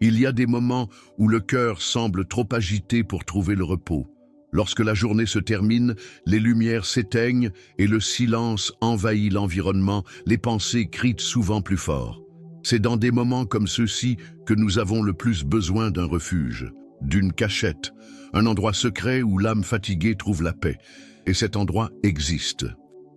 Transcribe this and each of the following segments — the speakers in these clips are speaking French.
Il y a des moments où le cœur semble trop agité pour trouver le repos. Lorsque la journée se termine, les lumières s'éteignent et le silence envahit l'environnement, les pensées crient souvent plus fort. C'est dans des moments comme ceux-ci que nous avons le plus besoin d'un refuge, d'une cachette, un endroit secret où l'âme fatiguée trouve la paix. Et cet endroit existe.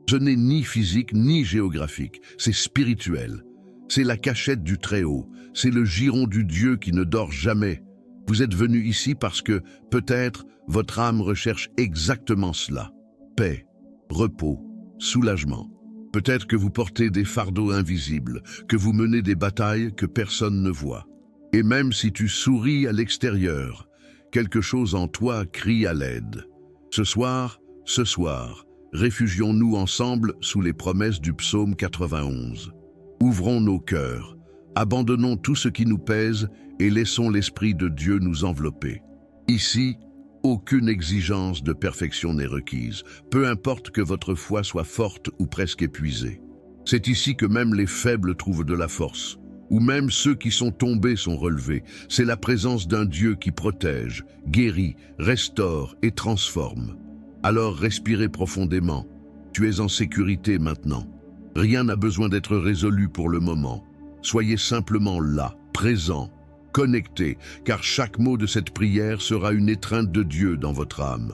Ce n'est ni physique ni géographique, c'est spirituel. C'est la cachette du Très-Haut, c'est le giron du Dieu qui ne dort jamais. Vous êtes venu ici parce que, peut-être, votre âme recherche exactement cela. Paix, repos, soulagement. Peut-être que vous portez des fardeaux invisibles, que vous menez des batailles que personne ne voit. Et même si tu souris à l'extérieur, quelque chose en toi crie à l'aide. Ce soir, réfugions-nous ensemble sous les promesses du psaume 91. Ouvrons nos cœurs, abandonnons tout ce qui nous pèse et laissons l'Esprit de Dieu nous envelopper. Ici, aucune exigence de perfection n'est requise, peu importe que votre foi soit forte ou presque épuisée. C'est ici que même les faibles trouvent de la force, où même ceux qui sont tombés sont relevés. C'est la présence d'un Dieu qui protège, guérit, restaure et transforme. Alors respirez profondément. Tu es en sécurité maintenant. Rien n'a besoin d'être résolu pour le moment. Soyez simplement là, présent, connecté, car chaque mot de cette prière sera une étreinte de Dieu dans votre âme.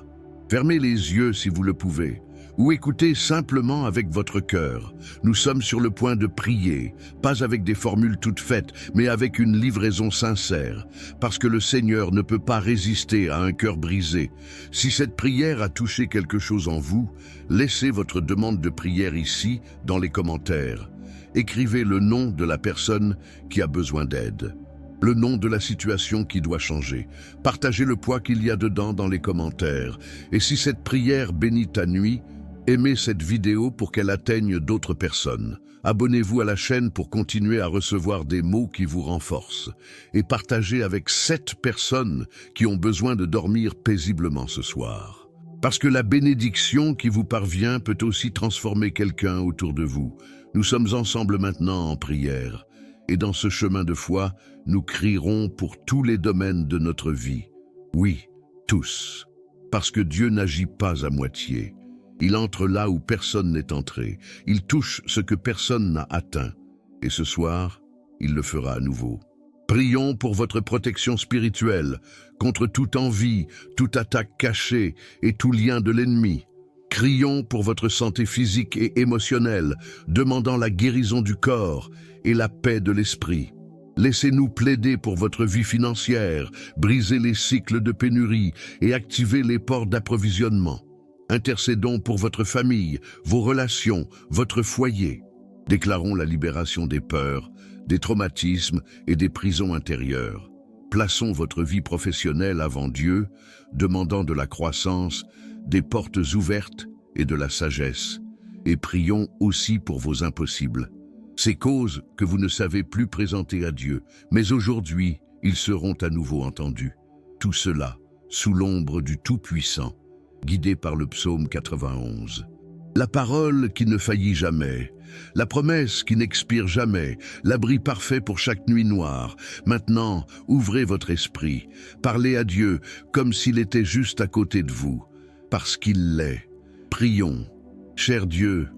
Fermez les yeux si vous le pouvez, ou écoutez simplement avec votre cœur. Nous sommes sur le point de prier, pas avec des formules toutes faites, mais avec une livraison sincère, parce que le Seigneur ne peut pas résister à un cœur brisé. Si cette prière a touché quelque chose en vous, laissez votre demande de prière ici, dans les commentaires. Écrivez le nom de la personne qui a besoin d'aide, le nom de la situation qui doit changer. Partagez le poids qu'il y a dedans dans les commentaires. Et si cette prière bénit ta nuit, aimez cette vidéo pour qu'elle atteigne d'autres personnes. Abonnez-vous à la chaîne pour continuer à recevoir des mots qui vous renforcent. Et partagez avec 7 personnes qui ont besoin de dormir paisiblement ce soir. Parce que la bénédiction qui vous parvient peut aussi transformer quelqu'un autour de vous. Nous sommes ensemble maintenant en prière. Et dans ce chemin de foi, nous crierons pour tous les domaines de notre vie. Oui, tous. Parce que Dieu n'agit pas à moitié. Il entre là où personne n'est entré. Il touche ce que personne n'a atteint. Et ce soir, il le fera à nouveau. Prions pour votre protection spirituelle, contre toute envie, toute attaque cachée et tout lien de l'ennemi. Crions pour votre santé physique et émotionnelle, demandant la guérison du corps et la paix de l'esprit. Laissez-nous plaider pour votre vie financière, briser les cycles de pénurie et activer les ports d'approvisionnement. Intercédons pour votre famille, vos relations, votre foyer. Déclarons la libération des peurs, des traumatismes et des prisons intérieures. Plaçons votre vie professionnelle avant Dieu, demandant de la croissance, des portes ouvertes et de la sagesse. Et prions aussi pour vos impossibles. Ces causes que vous ne savez plus présenter à Dieu, mais aujourd'hui, ils seront à nouveau entendus. Tout cela, sous l'ombre du Tout-Puissant, guidé par le psaume 91. La parole qui ne faillit jamais, la promesse qui n'expire jamais, l'abri parfait pour chaque nuit noire. Maintenant, ouvrez votre esprit, parlez à Dieu comme s'il était juste à côté de vous, parce qu'il l'est. Prions. Cher Dieu,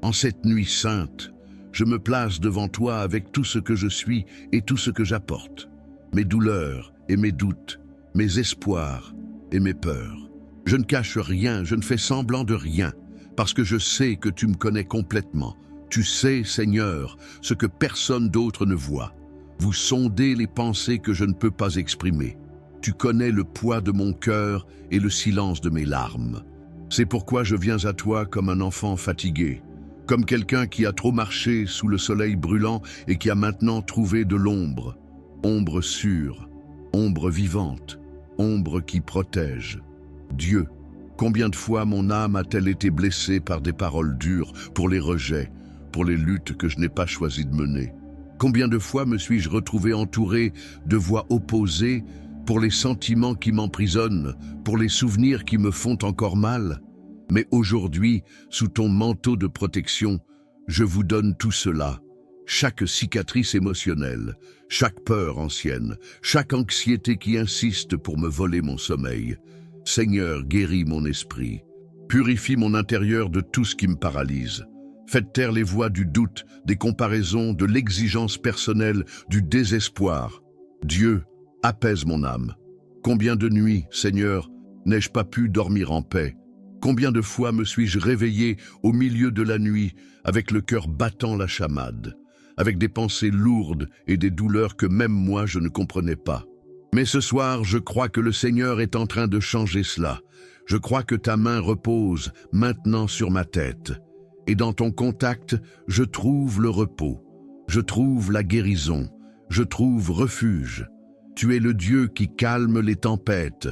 en cette nuit sainte, je me place devant toi avec tout ce que je suis et tout ce que j'apporte, mes douleurs et mes doutes, mes espoirs et mes peurs. Je ne cache rien, je ne fais semblant de rien, parce que je sais que tu me connais complètement. Tu sais, Seigneur, ce que personne d'autre ne voit. Vous sondez les pensées que je ne peux pas exprimer. Tu connais le poids de mon cœur et le silence de mes larmes. C'est pourquoi je viens à toi comme un enfant fatigué, comme quelqu'un qui a trop marché sous le soleil brûlant et qui a maintenant trouvé de l'ombre. Ombre sûre, ombre vivante, ombre qui protège. Dieu, combien de fois mon âme a-t-elle été blessée par des paroles dures, pour les rejets, pour les luttes que je n'ai pas choisi de mener? Combien de fois me suis-je retrouvé entouré de voix opposées, pour les sentiments qui m'emprisonnent, pour les souvenirs qui me font encore mal? Mais aujourd'hui, sous ton manteau de protection, je vous donne tout cela, chaque cicatrice émotionnelle, chaque peur ancienne, chaque anxiété qui insiste pour me voler mon sommeil. Seigneur, guéris mon esprit. Purifie mon intérieur de tout ce qui me paralyse. Faites taire les voix du doute, des comparaisons, de l'exigence personnelle, du désespoir. Dieu, apaise mon âme. Combien de nuits, Seigneur, n'ai-je pas pu dormir en paix? Combien de fois me suis-je réveillé au milieu de la nuit avec le cœur battant la chamade, avec des pensées lourdes et des douleurs que même moi je ne comprenais pas. Mais ce soir, je crois que le Seigneur est en train de changer cela. Je crois que ta main repose maintenant sur ma tête. Et dans ton contact, je trouve le repos. Je trouve la guérison. Je trouve refuge. Tu es le Dieu qui calme les tempêtes.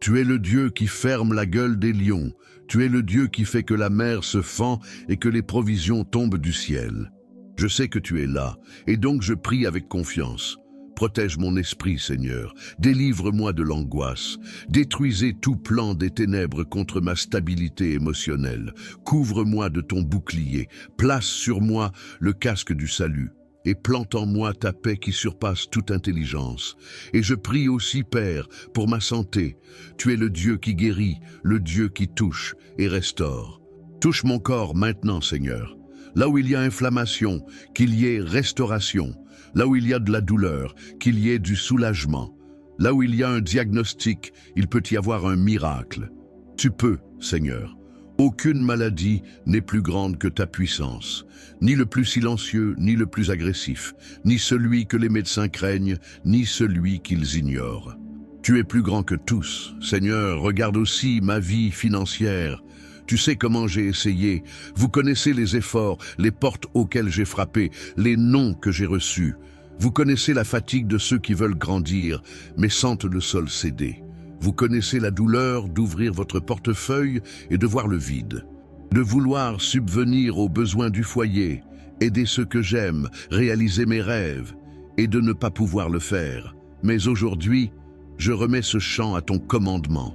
Tu es le Dieu qui ferme la gueule des lions. Tu es le Dieu qui fait que la mer se fend et que les provisions tombent du ciel. Je sais que tu es là, et donc je prie avec confiance. Protège mon esprit, Seigneur. Délivre-moi de l'angoisse. Détruisez tout plan des ténèbres contre ma stabilité émotionnelle. Couvre-moi de ton bouclier. Place sur moi le casque du salut. Et plante en moi ta paix qui surpasse toute intelligence. Et je prie aussi, Père, pour ma santé. Tu es le Dieu qui guérit, le Dieu qui touche et restaure. Touche mon corps maintenant, Seigneur. Là où il y a inflammation, qu'il y ait restauration. Là où il y a de la douleur, qu'il y ait du soulagement. Là où il y a un diagnostic, il peut y avoir un miracle. Tu peux, Seigneur. Aucune maladie n'est plus grande que ta puissance, ni le plus silencieux, ni le plus agressif, ni celui que les médecins craignent, ni celui qu'ils ignorent. Tu es plus grand que tous. Seigneur, regarde aussi ma vie financière. Tu sais comment j'ai essayé. Vous connaissez les efforts, les portes auxquelles j'ai frappé, les noms que j'ai reçus. Vous connaissez la fatigue de ceux qui veulent grandir, mais sentent le sol céder. Vous connaissez la douleur d'ouvrir votre portefeuille et de voir le vide, de vouloir subvenir aux besoins du foyer, aider ceux que j'aime, réaliser mes rêves, et de ne pas pouvoir le faire. Mais aujourd'hui, je remets ce chant à ton commandement.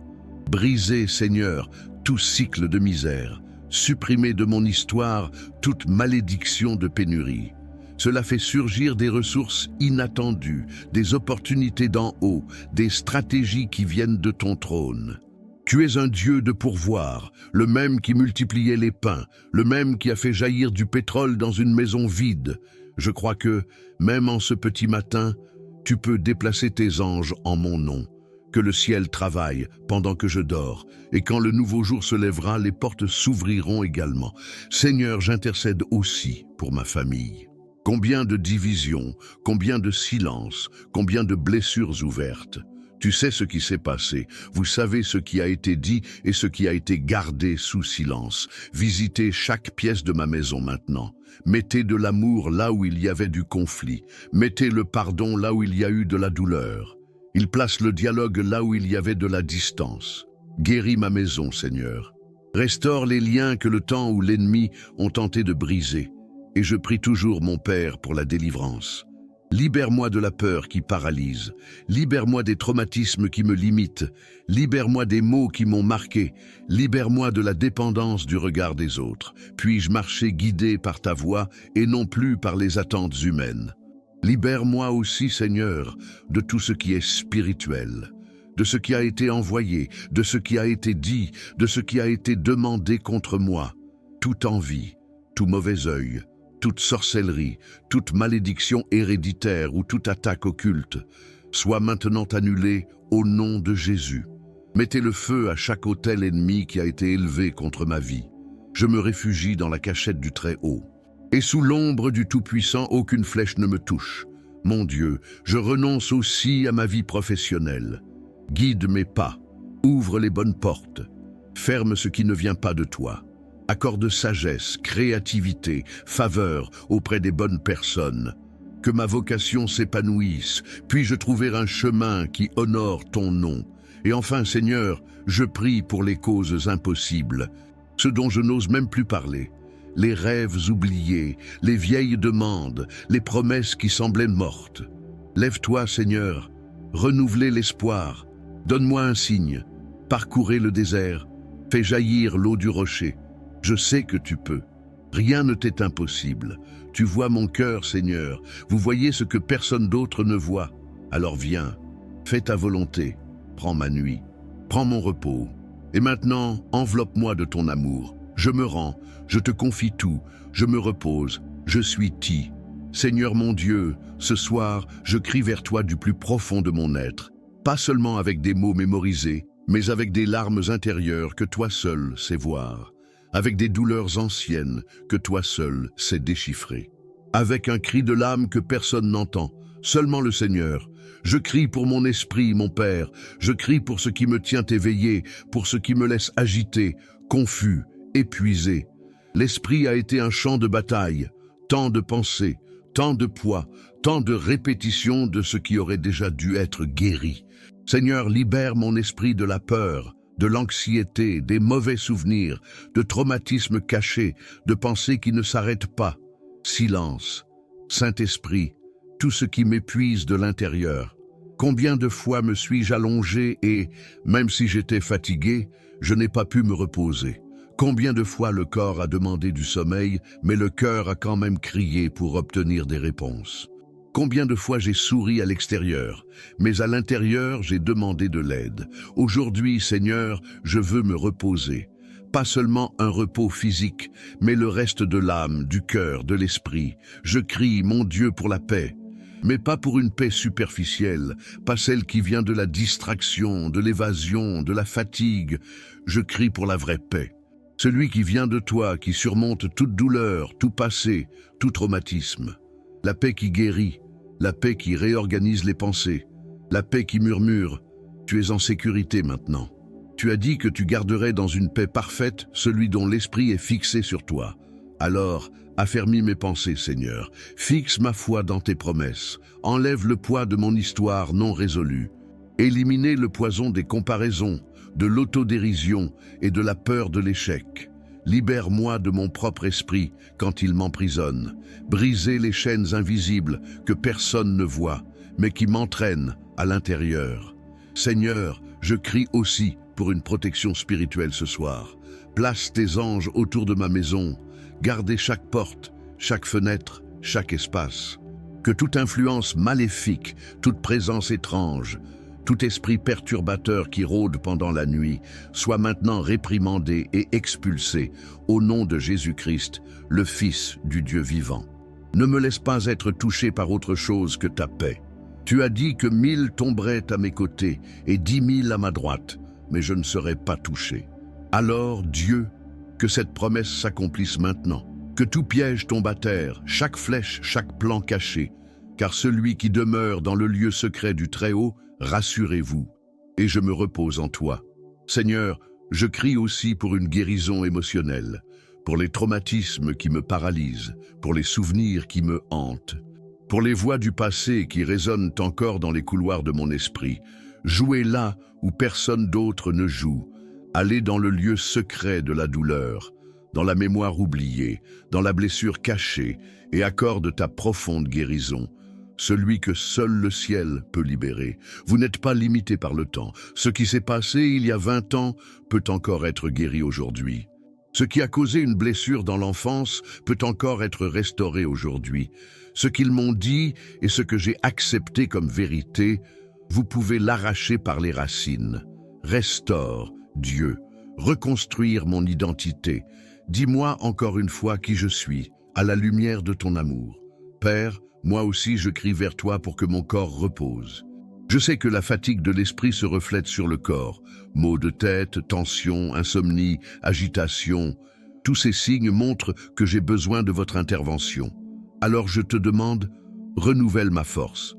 Brisez, Seigneur, tout cycle de misère, supprimez de mon histoire toute malédiction de pénurie. Cela fait surgir des ressources inattendues, des opportunités d'en haut, des stratégies qui viennent de ton trône. Tu es un Dieu de pourvoir, le même qui multipliait les pains, le même qui a fait jaillir du pétrole dans une maison vide. Je crois que, même en ce petit matin, tu peux déplacer tes anges en mon nom. Que le ciel travaille pendant que je dors, et quand le nouveau jour se lèvera, les portes s'ouvriront également. Seigneur, j'intercède aussi pour ma famille. Combien de divisions, combien de silences, combien de blessures ouvertes. Tu sais ce qui s'est passé, vous savez ce qui a été dit et ce qui a été gardé sous silence. Visitez chaque pièce de ma maison maintenant. Mettez de l'amour là où il y avait du conflit. Mettez le pardon là où il y a eu de la douleur. Il place le dialogue là où il y avait de la distance. Guéris ma maison, Seigneur. Restaure les liens que le temps ou l'ennemi ont tenté de briser. Et je prie toujours mon Père pour la délivrance. Libère-moi de la peur qui paralyse. Libère-moi des traumatismes qui me limitent. Libère-moi des maux qui m'ont marqué. Libère-moi de la dépendance du regard des autres. Puis-je marcher guidé par ta voix et non plus par les attentes humaines. Libère-moi aussi, Seigneur, de tout ce qui est spirituel, de ce qui a été envoyé, de ce qui a été dit, de ce qui a été demandé contre moi. Toute envie, tout mauvais œil, toute sorcellerie, toute malédiction héréditaire ou toute attaque occulte, soit maintenant annulée au nom de Jésus. Mettez le feu à chaque autel ennemi qui a été élevé contre ma vie. Je me réfugie dans la cachette du Très-Haut. Et sous l'ombre du Tout-Puissant, aucune flèche ne me touche. Mon Dieu, je renonce aussi à ma vie professionnelle. Guide mes pas, ouvre les bonnes portes, ferme ce qui ne vient pas de toi. Accorde sagesse, créativité, faveur auprès des bonnes personnes. Que ma vocation s'épanouisse, puis-je trouver un chemin qui honore ton nom. Et enfin, Seigneur, je prie pour les causes impossibles, ce dont je n'ose même plus parler. Les rêves oubliés, les vieilles demandes, les promesses qui semblaient mortes. Lève-toi, Seigneur, renouvelez l'espoir, donne-moi un signe, parcourez le désert, fais jaillir l'eau du rocher. Je sais que tu peux. Rien ne t'est impossible. Tu vois mon cœur, Seigneur. Vous voyez ce que personne d'autre ne voit. Alors viens, fais ta volonté. Prends ma nuit, prends mon repos. Et maintenant, enveloppe-moi de ton amour. Je me rends, je te confie tout, je me repose, je suis ti. Seigneur mon Dieu, ce soir, je crie vers toi du plus profond de mon être. Pas seulement avec des mots mémorisés, mais avec des larmes intérieures que toi seul sais voir. Avec des douleurs anciennes que toi seul sais déchiffrer. Avec un cri de l'âme que personne n'entend, seulement le Seigneur. Je crie pour mon esprit, mon Père, je crie pour ce qui me tient éveillé, pour ce qui me laisse agité, confus, épuisé. L'esprit a été un champ de bataille, tant de pensées, tant de poids, tant de répétitions de ce qui aurait déjà dû être guéri. Seigneur, libère mon esprit de la peur, de l'anxiété, des mauvais souvenirs, de traumatismes cachés, de pensées qui ne s'arrêtent pas. Silence, Saint-Esprit, tout ce qui m'épuise de l'intérieur. Combien de fois me suis-je allongé et, même si j'étais fatigué, je n'ai pas pu me reposer. Combien de fois le corps a demandé du sommeil, mais le cœur a quand même crié pour obtenir des réponses. Combien de fois j'ai souri à l'extérieur, mais à l'intérieur j'ai demandé de l'aide. Aujourd'hui, Seigneur, je veux me reposer. Pas seulement un repos physique, mais le reste de l'âme, du cœur, de l'esprit. Je crie, mon Dieu, pour la paix. Mais pas pour une paix superficielle, pas celle qui vient de la distraction, de l'évasion, de la fatigue. Je crie pour la vraie paix. Celui qui vient de toi, qui surmonte toute douleur, tout passé, tout traumatisme. La paix qui guérit, la paix qui réorganise les pensées, la paix qui murmure « Tu es en sécurité maintenant ». Tu as dit que tu garderais dans une paix parfaite celui dont l'esprit est fixé sur toi. Alors, affermis mes pensées, Seigneur. Fixe ma foi dans tes promesses. Enlève le poids de mon histoire non résolue. Éliminez le poison des comparaisons, de l'autodérision et de la peur de l'échec. Libère-moi de mon propre esprit quand il m'emprisonne. Brisez les chaînes invisibles que personne ne voit, mais qui m'entraînent à l'intérieur. Seigneur, je crie aussi pour une protection spirituelle ce soir. Place tes anges autour de ma maison. Gardez chaque porte, chaque fenêtre, chaque espace. Que toute influence maléfique, toute présence étrange, tout esprit perturbateur qui rôde pendant la nuit soit maintenant réprimandé et expulsé au nom de Jésus-Christ, le Fils du Dieu vivant. Ne me laisse pas être touché par autre chose que ta paix. Tu as dit que 1000 tomberaient à mes côtés et 10 000 à ma droite, mais je ne serai pas touché. Alors, Dieu, que cette promesse s'accomplisse maintenant, que tout piège tombe à terre, chaque flèche, chaque plan caché, car celui qui demeure dans le lieu secret du Très-Haut, rassurez-vous, et je me repose en toi. Seigneur, je crie aussi pour une guérison émotionnelle, pour les traumatismes qui me paralysent, pour les souvenirs qui me hantent, pour les voix du passé qui résonnent encore dans les couloirs de mon esprit. Jouez là où personne d'autre ne joue. Allez dans le lieu secret de la douleur, dans la mémoire oubliée, dans la blessure cachée, et accorde ta profonde guérison. Celui que seul le ciel peut libérer. Vous n'êtes pas limité par le temps. Ce qui s'est passé il y a 20 ans peut encore être guéri aujourd'hui. Ce qui a causé une blessure dans l'enfance peut encore être restauré aujourd'hui. Ce qu'ils m'ont dit et ce que j'ai accepté comme vérité, vous pouvez l'arracher par les racines. Restaure, Dieu, reconstruire mon identité. Dis-moi encore une fois qui je suis, à la lumière de ton amour. Père, moi aussi je crie vers toi pour que mon corps repose. Je sais que la fatigue de l'esprit se reflète sur le corps. Maux de tête, tension, insomnie, agitation. Tous ces signes montrent que j'ai besoin de votre intervention. Alors je te demande, renouvelle ma force.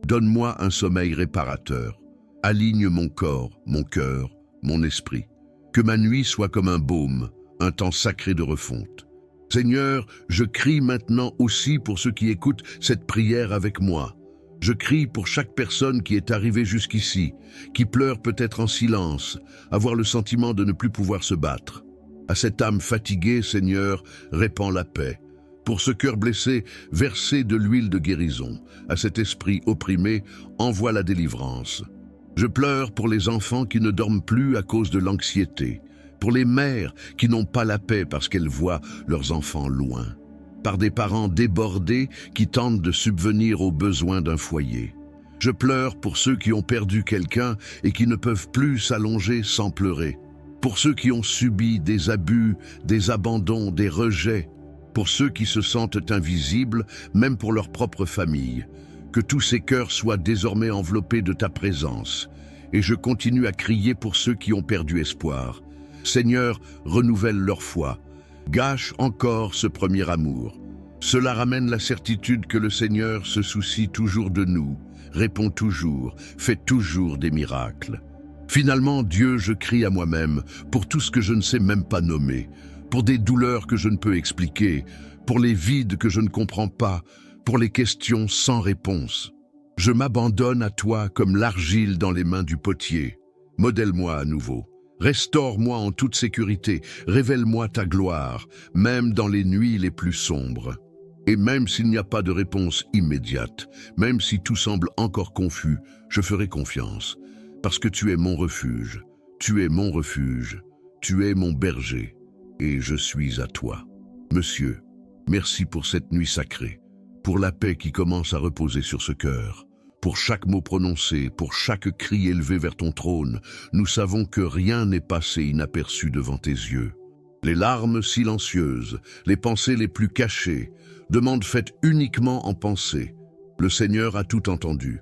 Donne-moi un sommeil réparateur. Aligne mon corps, mon cœur, mon esprit. Que ma nuit soit comme un baume, un temps sacré de refonte. Seigneur, je crie maintenant aussi pour ceux qui écoutent cette prière avec moi. Je crie pour chaque personne qui est arrivée jusqu'ici, qui pleure peut-être en silence, avoir le sentiment de ne plus pouvoir se battre. À cette âme fatiguée, Seigneur, répands la paix. Pour ce cœur blessé, versez de l'huile de guérison. À cet esprit opprimé, envoie la délivrance. Je pleure pour les enfants qui ne dorment plus à cause de l'anxiété. pour les mères qui n'ont pas la paix parce qu'elles voient leurs enfants loin, par des parents débordés qui tentent de subvenir aux besoins d'un foyer. Je pleure pour ceux qui ont perdu quelqu'un et qui ne peuvent plus s'allonger sans pleurer, pour ceux qui ont subi des abus, des abandons, des rejets, pour ceux qui se sentent invisibles, même pour leur propre famille. Que tous ces cœurs soient désormais enveloppés de ta présence. Et je continue à crier pour ceux qui ont perdu espoir. Seigneur, renouvelle leur foi. Gâche encore ce premier amour. Cela ramène la certitude que le Seigneur se soucie toujours de nous, répond toujours, fait toujours des miracles. Finalement, Dieu, je crie à moi-même pour tout ce que je ne sais même pas nommer, pour des douleurs que je ne peux expliquer, pour les vides que je ne comprends pas, pour les questions sans réponse. Je m'abandonne à toi comme l'argile dans les mains du potier. Modèle-moi à nouveau. Restaure-moi en toute sécurité. Révèle-moi ta gloire, même dans les nuits les plus sombres. Et même s'il n'y a pas de réponse immédiate, même si tout semble encore confus, je ferai confiance. Parce que tu es mon refuge, tu es mon refuge, tu es mon berger, et je suis à toi. Monsieur, merci pour cette nuit sacrée, pour la paix qui commence à reposer sur ce cœur. Pour chaque mot prononcé, pour chaque cri élevé vers ton trône, nous savons que rien n'est passé inaperçu devant tes yeux. Les larmes silencieuses, les pensées les plus cachées, demandes faites uniquement en pensée. Le Seigneur a tout entendu.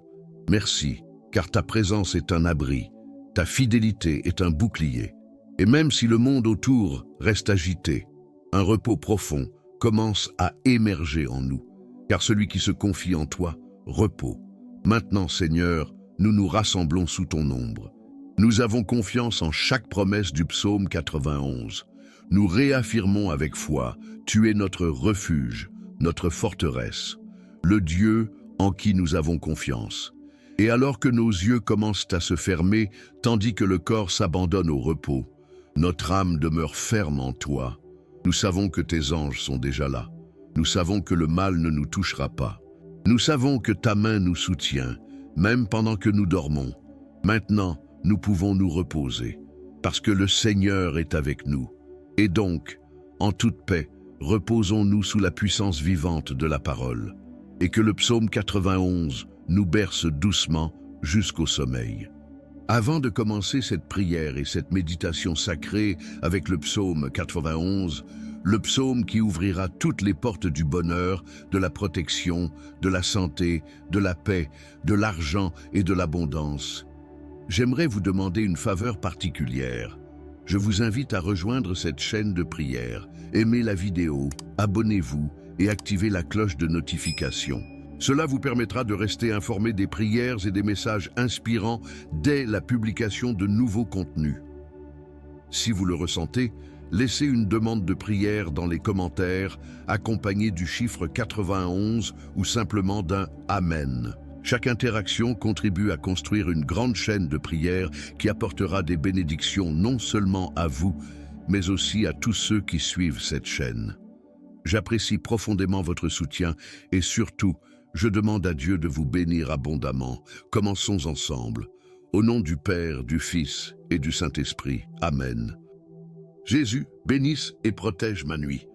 Merci, car ta présence est un abri, ta fidélité est un bouclier. Et même si le monde autour reste agité, un repos profond commence à émerger en nous, car celui qui se confie en toi, repos. Maintenant, Seigneur, nous nous rassemblons sous ton ombre. Nous avons confiance en chaque promesse du psaume 91. Nous réaffirmons avec foi, tu es notre refuge, notre forteresse, le Dieu en qui nous avons confiance. Et alors que nos yeux commencent à se fermer, tandis que le corps s'abandonne au repos, notre âme demeure ferme en toi. Nous savons que tes anges sont déjà là. Nous savons que le mal ne nous touchera pas. Nous savons que ta main nous soutient, même pendant que nous dormons. Maintenant, nous pouvons nous reposer, parce que le Seigneur est avec nous. Et donc, en toute paix, reposons-nous sous la puissance vivante de la parole, et que le psaume 91 nous berce doucement jusqu'au sommeil. Avant de commencer cette prière et cette méditation sacrée avec le psaume 91, le psaume qui ouvrira toutes les portes du bonheur, de la protection, de la santé, de la paix, de l'argent et de l'abondance, j'aimerais vous demander une faveur particulière. Je vous invite à rejoindre cette chaîne de prière, aimez la vidéo, abonnez-vous et activez la cloche de notification. Cela vous permettra de rester informé des prières et des messages inspirants dès la publication de nouveaux contenus. Si vous le ressentez, laissez une demande de prière dans les commentaires, accompagnée du chiffre 91 ou simplement d'un « Amen ». Chaque interaction contribue à construire une grande chaîne de prière qui apportera des bénédictions non seulement à vous, mais aussi à tous ceux qui suivent cette chaîne. J'apprécie profondément votre soutien et surtout, je demande à Dieu de vous bénir abondamment. Commençons ensemble. Au nom du Père, du Fils et du Saint-Esprit. Amen. Jésus, bénisse et protège ma nuit.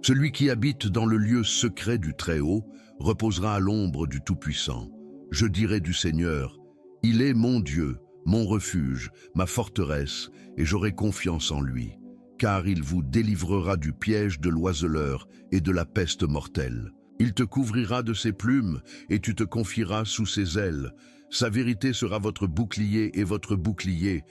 Celui qui habite dans le lieu secret du Très-Haut reposera à l'ombre du Tout-Puissant. Je dirai du Seigneur, il est mon Dieu, mon refuge, ma forteresse, et j'aurai confiance en lui, car il vous délivrera du piège de l'oiseleur et de la peste mortelle. Il te couvrira de ses plumes et tu te confieras sous ses ailes. Sa vérité sera votre bouclier et votre bouclier.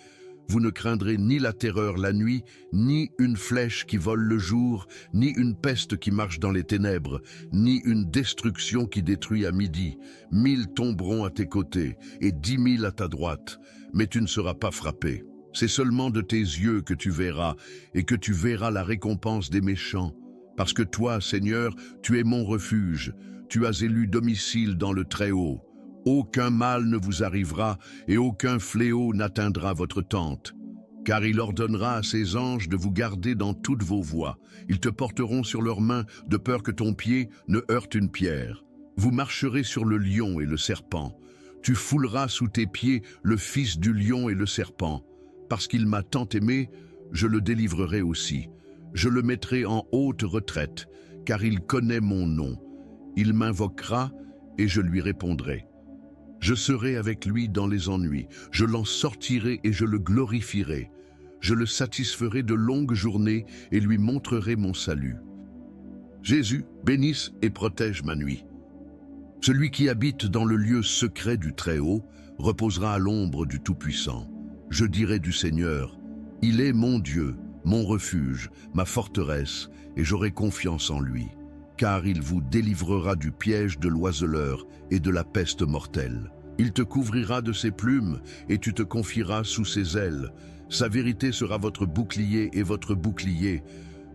Vous ne craindrez ni la terreur la nuit, ni une flèche qui vole le jour, ni une peste qui marche dans les ténèbres, ni une destruction qui détruit à midi. 1000 tomberont à tes côtés et 10 000 à ta droite, mais tu ne seras pas frappé. C'est seulement de tes yeux que tu verras et que tu verras la récompense des méchants. Parce que toi, Seigneur, tu es mon refuge, tu as élu domicile dans le Très-Haut. Aucun mal ne vous arrivera et aucun fléau n'atteindra votre tente. Car il ordonnera à ses anges de vous garder dans toutes vos voies. Ils te porteront sur leurs mains de peur que ton pied ne heurte une pierre. Vous marcherez sur le lion et le serpent. Tu fouleras sous tes pieds le fils du lion et le serpent. Parce qu'il m'a tant aimé, je le délivrerai aussi. Je le mettrai en haute retraite, car il connaît mon nom. Il m'invoquera et je lui répondrai. Je serai avec lui dans les ennuis, je l'en sortirai et je le glorifierai. Je le satisferai de longues journées et lui montrerai mon salut. Jésus, bénisse et protège ma nuit. Celui qui habite dans le lieu secret du Très-Haut reposera à l'ombre du Tout-Puissant. Je dirai du Seigneur, il est mon Dieu, mon refuge, ma forteresse, et j'aurai confiance en lui. Car il vous délivrera du piège de l'oiseleur et de la peste mortelle. Il te couvrira de ses plumes et tu te confieras sous ses ailes. Sa vérité sera votre bouclier et votre bouclier.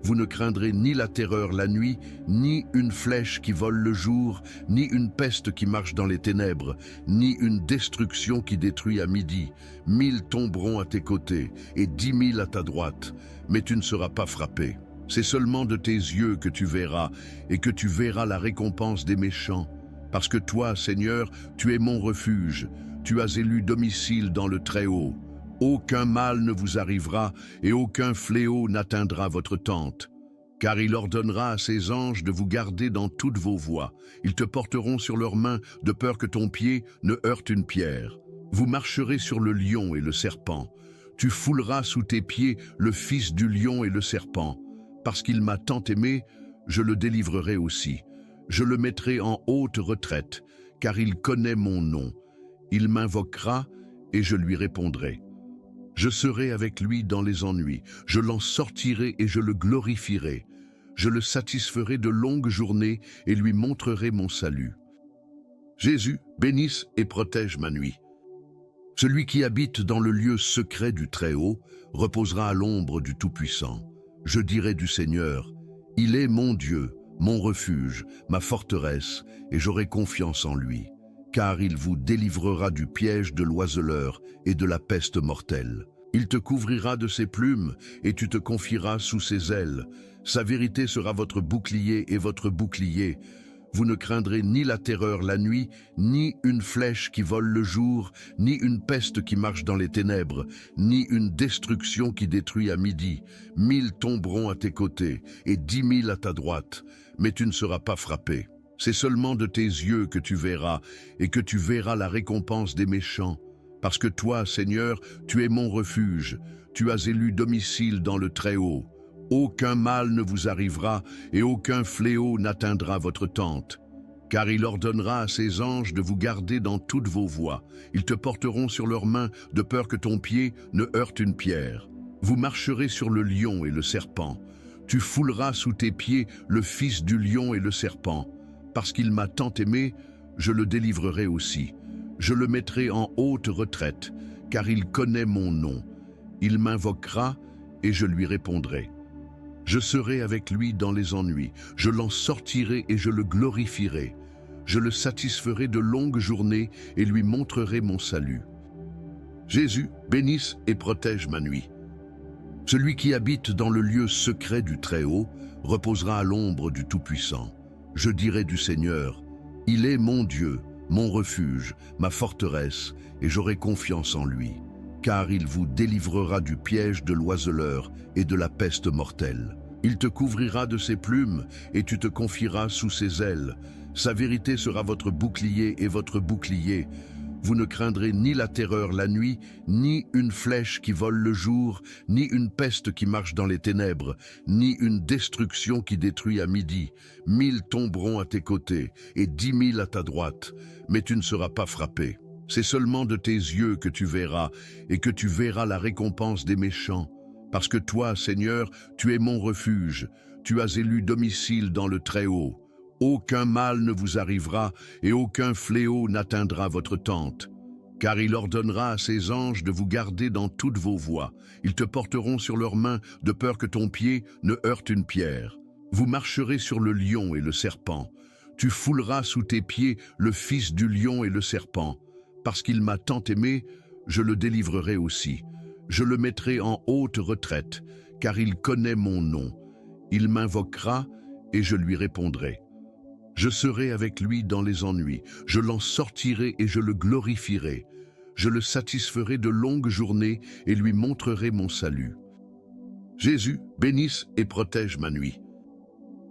Vous ne craindrez ni la terreur la nuit, ni une flèche qui vole le jour, ni une peste qui marche dans les ténèbres, ni une destruction qui détruit à midi. 1000 tomberont à tes côtés et 10 000 à ta droite, mais tu ne seras pas frappé. C'est seulement de tes yeux que tu verras, et que tu verras la récompense des méchants. Parce que toi, Seigneur, tu es mon refuge, tu as élu domicile dans le Très-Haut. Aucun mal ne vous arrivera, et aucun fléau n'atteindra votre tente. Car il ordonnera à ses anges de vous garder dans toutes vos voies. Ils te porteront sur leurs mains, de peur que ton pied ne heurte une pierre. Vous marcherez sur le lion et le serpent. Tu fouleras sous tes pieds le fils du lion et le serpent. Parce qu'il m'a tant aimé, je le délivrerai aussi. Je le mettrai en haute retraite, car il connaît mon nom. Il m'invoquera et je lui répondrai. Je serai avec lui dans les ennuis, je l'en sortirai et je le glorifierai. Je le satisferai de longues journées et lui montrerai mon salut. Jésus, bénisse et protège ma nuit. Celui qui habite dans le lieu secret du Très-Haut reposera à l'ombre du Tout-Puissant. Je dirai du Seigneur, il est mon Dieu, mon refuge, ma forteresse, et j'aurai confiance en lui. Car il vous délivrera du piège de l'oiseleur et de la peste mortelle. Il te couvrira de ses plumes et tu te confieras sous ses ailes. Sa vérité sera votre bouclier et votre bouclier. Vous ne craindrez ni la terreur la nuit, ni une flèche qui vole le jour, ni une peste qui marche dans les ténèbres, ni une destruction qui détruit à midi. 1000 tomberont à tes côtés et 10 000 à ta droite, mais tu ne seras pas frappé. C'est seulement de tes yeux que tu verras, et que tu verras la récompense des méchants. Parce que toi, Seigneur, tu es mon refuge, tu as élu domicile dans le Très-Haut. Aucun mal ne vous arrivera, et aucun fléau n'atteindra votre tente. Car il ordonnera à ses anges de vous garder dans toutes vos voies. Ils te porteront sur leurs mains, de peur que ton pied ne heurte une pierre. Vous marcherez sur le lion et le serpent. Tu fouleras sous tes pieds le fils du lion et le serpent. Parce qu'il m'a tant aimé, je le délivrerai aussi. Je le mettrai en haute retraite, car il connaît mon nom. Il m'invoquera et je lui répondrai. Je serai avec lui dans les ennuis, je l'en sortirai et je le glorifierai. Je le satisferai de longues journées et lui montrerai mon salut. Jésus, bénisse et protège ma nuit. Celui qui habite dans le lieu secret du Très-Haut reposera à l'ombre du Tout-Puissant. Je dirai du Seigneur, il est mon Dieu, mon refuge, ma forteresse, et j'aurai confiance en lui. Car il vous délivrera du piège de l'oiseleur et de la peste mortelle. Il te couvrira de ses plumes et tu te confieras sous ses ailes. Sa vérité sera votre bouclier et votre bouclier. Vous ne craindrez ni la terreur la nuit, ni une flèche qui vole le jour, ni une peste qui marche dans les ténèbres, ni une destruction qui détruit à midi. 1000 tomberont à tes côtés et 10 000 à ta droite, mais tu ne seras pas frappé. C'est seulement de tes yeux que tu verras, et que tu verras la récompense des méchants. Parce que toi, Seigneur, tu es mon refuge, tu as élu domicile dans le Très-Haut. Aucun mal ne vous arrivera, et aucun fléau n'atteindra votre tente. Car il ordonnera à ses anges de vous garder dans toutes vos voies. Ils te porteront sur leurs mains, de peur que ton pied ne heurte une pierre. Vous marcherez sur le lion et le serpent. Tu fouleras sous tes pieds le fils du lion et le serpent. Parce qu'il m'a tant aimé, je le délivrerai aussi. Je le mettrai en haute retraite, car il connaît mon nom. Il m'invoquera et je lui répondrai. Je serai avec lui dans les ennuis, je l'en sortirai et je le glorifierai. Je le satisferai de longues journées et lui montrerai mon salut. Jésus, bénisse et protège ma nuit.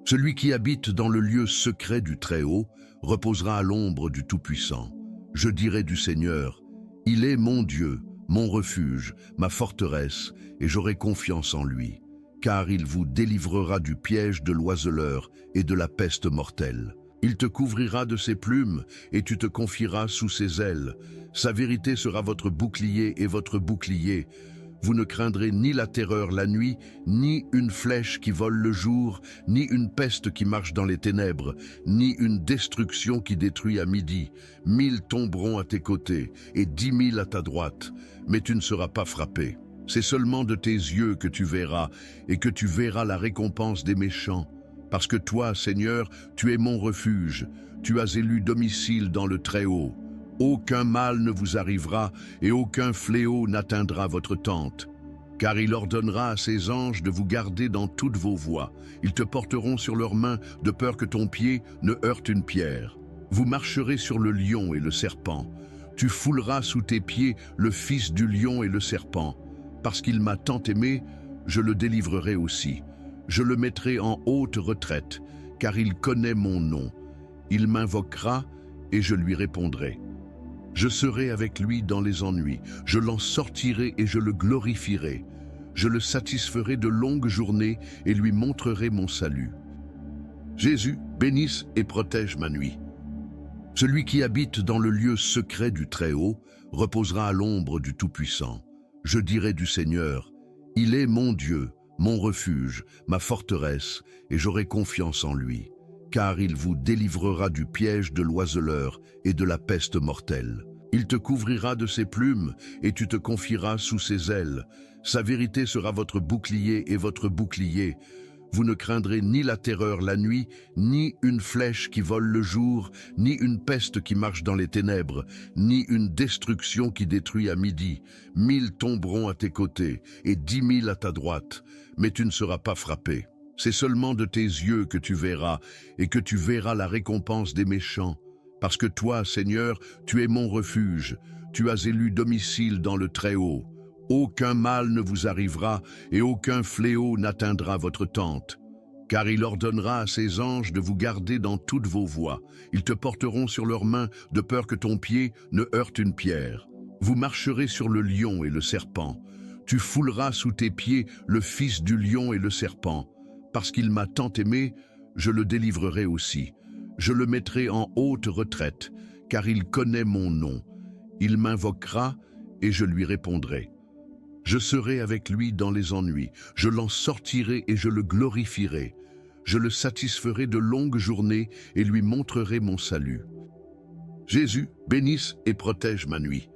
Celui qui habite dans le lieu secret du Très-Haut reposera à l'ombre du Tout-Puissant. Je dirai du Seigneur, il est mon Dieu, mon refuge, ma forteresse, et j'aurai confiance en lui, car il vous délivrera du piège de l'oiseleur et de la peste mortelle. Il te couvrira de ses plumes, et tu te confieras sous ses ailes. Sa vérité sera votre bouclier et votre bouclier. Vous ne craindrez ni la terreur la nuit, ni une flèche qui vole le jour, ni une peste qui marche dans les ténèbres, ni une destruction qui détruit à midi. 1000 tomberont à tes côtés, et 10 000 à ta droite, mais tu ne seras pas frappé. C'est seulement de tes yeux que tu verras, et que tu verras la récompense des méchants. Parce que toi, Seigneur, tu es mon refuge, tu as élu domicile dans le Très-Haut. Aucun mal ne vous arrivera et aucun fléau n'atteindra votre tente. Car il ordonnera à ses anges de vous garder dans toutes vos voies. Ils te porteront sur leurs mains de peur que ton pied ne heurte une pierre. Vous marcherez sur le lion et le serpent. Tu fouleras sous tes pieds le fils du lion et le serpent. Parce qu'il m'a tant aimé, je le délivrerai aussi. Je le mettrai en haute retraite, car il connaît mon nom. Il m'invoquera et je lui répondrai. Je serai avec lui dans les ennuis, je l'en sortirai et je le glorifierai. Je le satisferai de longues journées et lui montrerai mon salut. Jésus, bénisse et protège ma nuit. Celui qui habite dans le lieu secret du Très-Haut reposera à l'ombre du Tout-Puissant. Je dirai du Seigneur, il est mon Dieu, mon refuge, ma forteresse, et j'aurai confiance en lui. Car il vous délivrera du piège de l'oiseleur et de la peste mortelle. Il te couvrira de ses plumes, et tu te confieras sous ses ailes. Sa vérité sera votre bouclier et votre bouclier. Vous ne craindrez ni la terreur la nuit, ni une flèche qui vole le jour, ni une peste qui marche dans les ténèbres, ni une destruction qui détruit à midi. 1000 tomberont à tes côtés, et 10 000 à ta droite, mais tu ne seras pas frappé. C'est seulement de tes yeux que tu verras, et que tu verras la récompense des méchants. Parce que toi, Seigneur, tu es mon refuge, tu as élu domicile dans le Très-Haut. Aucun mal ne vous arrivera, et aucun fléau n'atteindra votre tente. Car il ordonnera à ses anges de vous garder dans toutes vos voies. Ils te porteront sur leurs mains, de peur que ton pied ne heurte une pierre. Vous marcherez sur le lion et le serpent. Tu fouleras sous tes pieds le fils du lion et le serpent. Parce qu'il m'a tant aimé, je le délivrerai aussi. Je le mettrai en haute retraite, car il connaît mon nom. Il m'invoquera et je lui répondrai. Je serai avec lui dans les ennuis, je l'en sortirai et je le glorifierai. Je le satisferai de longues journées et lui montrerai mon salut. Jésus, bénisse et protège ma nuit.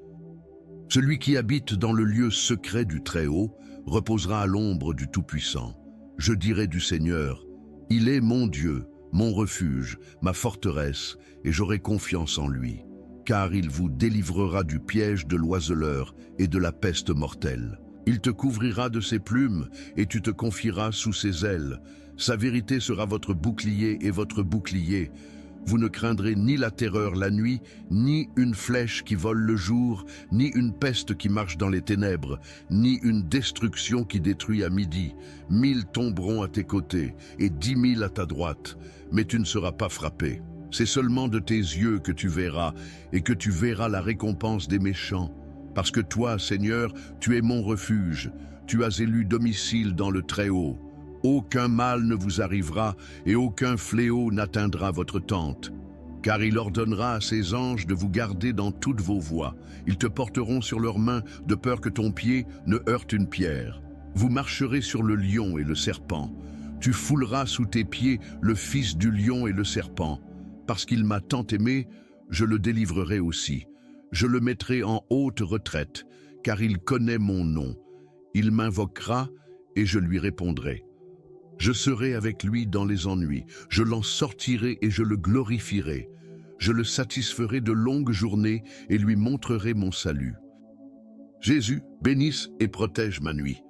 Celui qui habite dans le lieu secret du Très-Haut reposera à l'ombre du Tout-Puissant. Je dirai du Seigneur, il est mon Dieu, mon refuge, ma forteresse, et j'aurai confiance en lui. Car il vous délivrera du piège de l'oiseleur et de la peste mortelle. Il te couvrira de ses plumes, et tu te confieras sous ses ailes. Sa vérité sera votre bouclier et votre bouclier. Vous ne craindrez ni la terreur la nuit, ni une flèche qui vole le jour, ni une peste qui marche dans les ténèbres, ni une destruction qui détruit à midi. 1000 tomberont à tes côtés, et 10 000 à ta droite, mais tu ne seras pas frappé. C'est seulement de tes yeux que tu verras, et que tu verras la récompense des méchants. Parce que toi, Seigneur, tu es mon refuge, tu as élu domicile dans le Très-Haut. Aucun mal ne vous arrivera, et aucun fléau n'atteindra votre tente. Car il ordonnera à ses anges de vous garder dans toutes vos voies. Ils te porteront sur leurs mains, de peur que ton pied ne heurte une pierre. Vous marcherez sur le lion et le serpent. Tu fouleras sous tes pieds le fils du lion et le serpent. Parce qu'il m'a tant aimé, je le délivrerai aussi. Je le mettrai en haute retraite, car il connaît mon nom. Il m'invoquera et je lui répondrai. Je serai avec lui dans les ennuis, je l'en sortirai et je le glorifierai. Je le satisferai de longues journées et lui montrerai mon salut. Jésus, bénisse et protège ma nuit.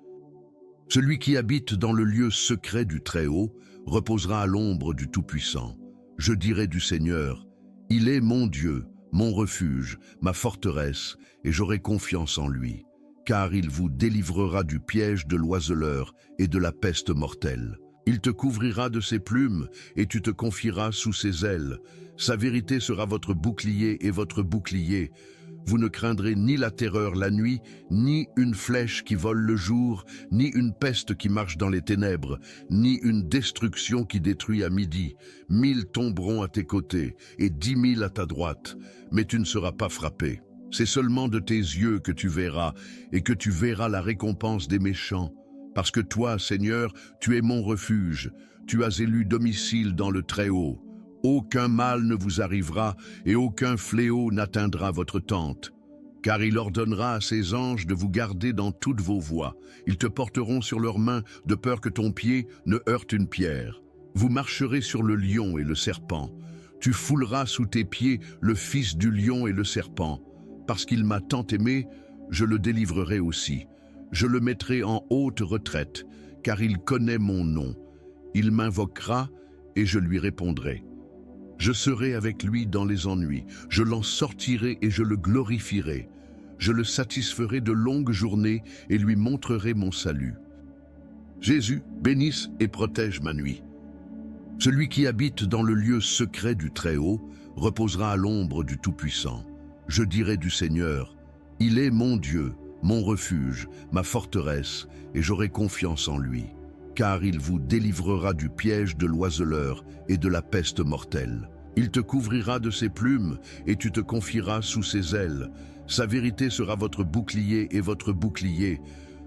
Celui qui habite dans le lieu secret du Très-Haut reposera à l'ombre du Tout-Puissant. Je dirai du Seigneur, il est mon Dieu, mon refuge, ma forteresse, et j'aurai confiance en lui. car il vous délivrera du piège de l'oiseleur et de la peste mortelle. Il te couvrira de ses plumes, et tu te confieras sous ses ailes. Sa vérité sera votre bouclier et votre bouclier. Vous ne craindrez ni la terreur la nuit, ni une flèche qui vole le jour, ni une peste qui marche dans les ténèbres, ni une destruction qui détruit à midi. 1000 tomberont à tes côtés, et 10 000 à ta droite, mais tu ne seras pas frappé. C'est seulement de tes yeux que tu verras, et que tu verras la récompense des méchants. Parce que toi, Seigneur, tu es mon refuge, tu as élu domicile dans le Très-Haut. Aucun mal ne vous arrivera, et aucun fléau n'atteindra votre tente. Car il ordonnera à ses anges de vous garder dans toutes vos voies. Ils te porteront sur leurs mains, de peur que ton pied ne heurte une pierre. Vous marcherez sur le lion et le serpent. Tu fouleras sous tes pieds le fils du lion et le serpent. Parce qu'il m'a tant aimé, je le délivrerai aussi. Je le mettrai en haute retraite, car il connaît mon nom. Il m'invoquera, et je lui répondrai. Je serai avec lui dans les ennuis. Je l'en sortirai et je le glorifierai. Je le satisferai de longues journées et lui montrerai mon salut. Jésus, bénisse et protège ma nuit. Celui qui habite dans le lieu secret du Très-Haut reposera à l'ombre du Tout-Puissant. Je dirai du Seigneur, il est mon Dieu, mon refuge, ma forteresse, et j'aurai confiance en lui. Car il vous délivrera du piège de l'oiseleur et de la peste mortelle. Il te couvrira de ses plumes, et tu te confieras sous ses ailes. Sa vérité sera votre bouclier et votre bouclier.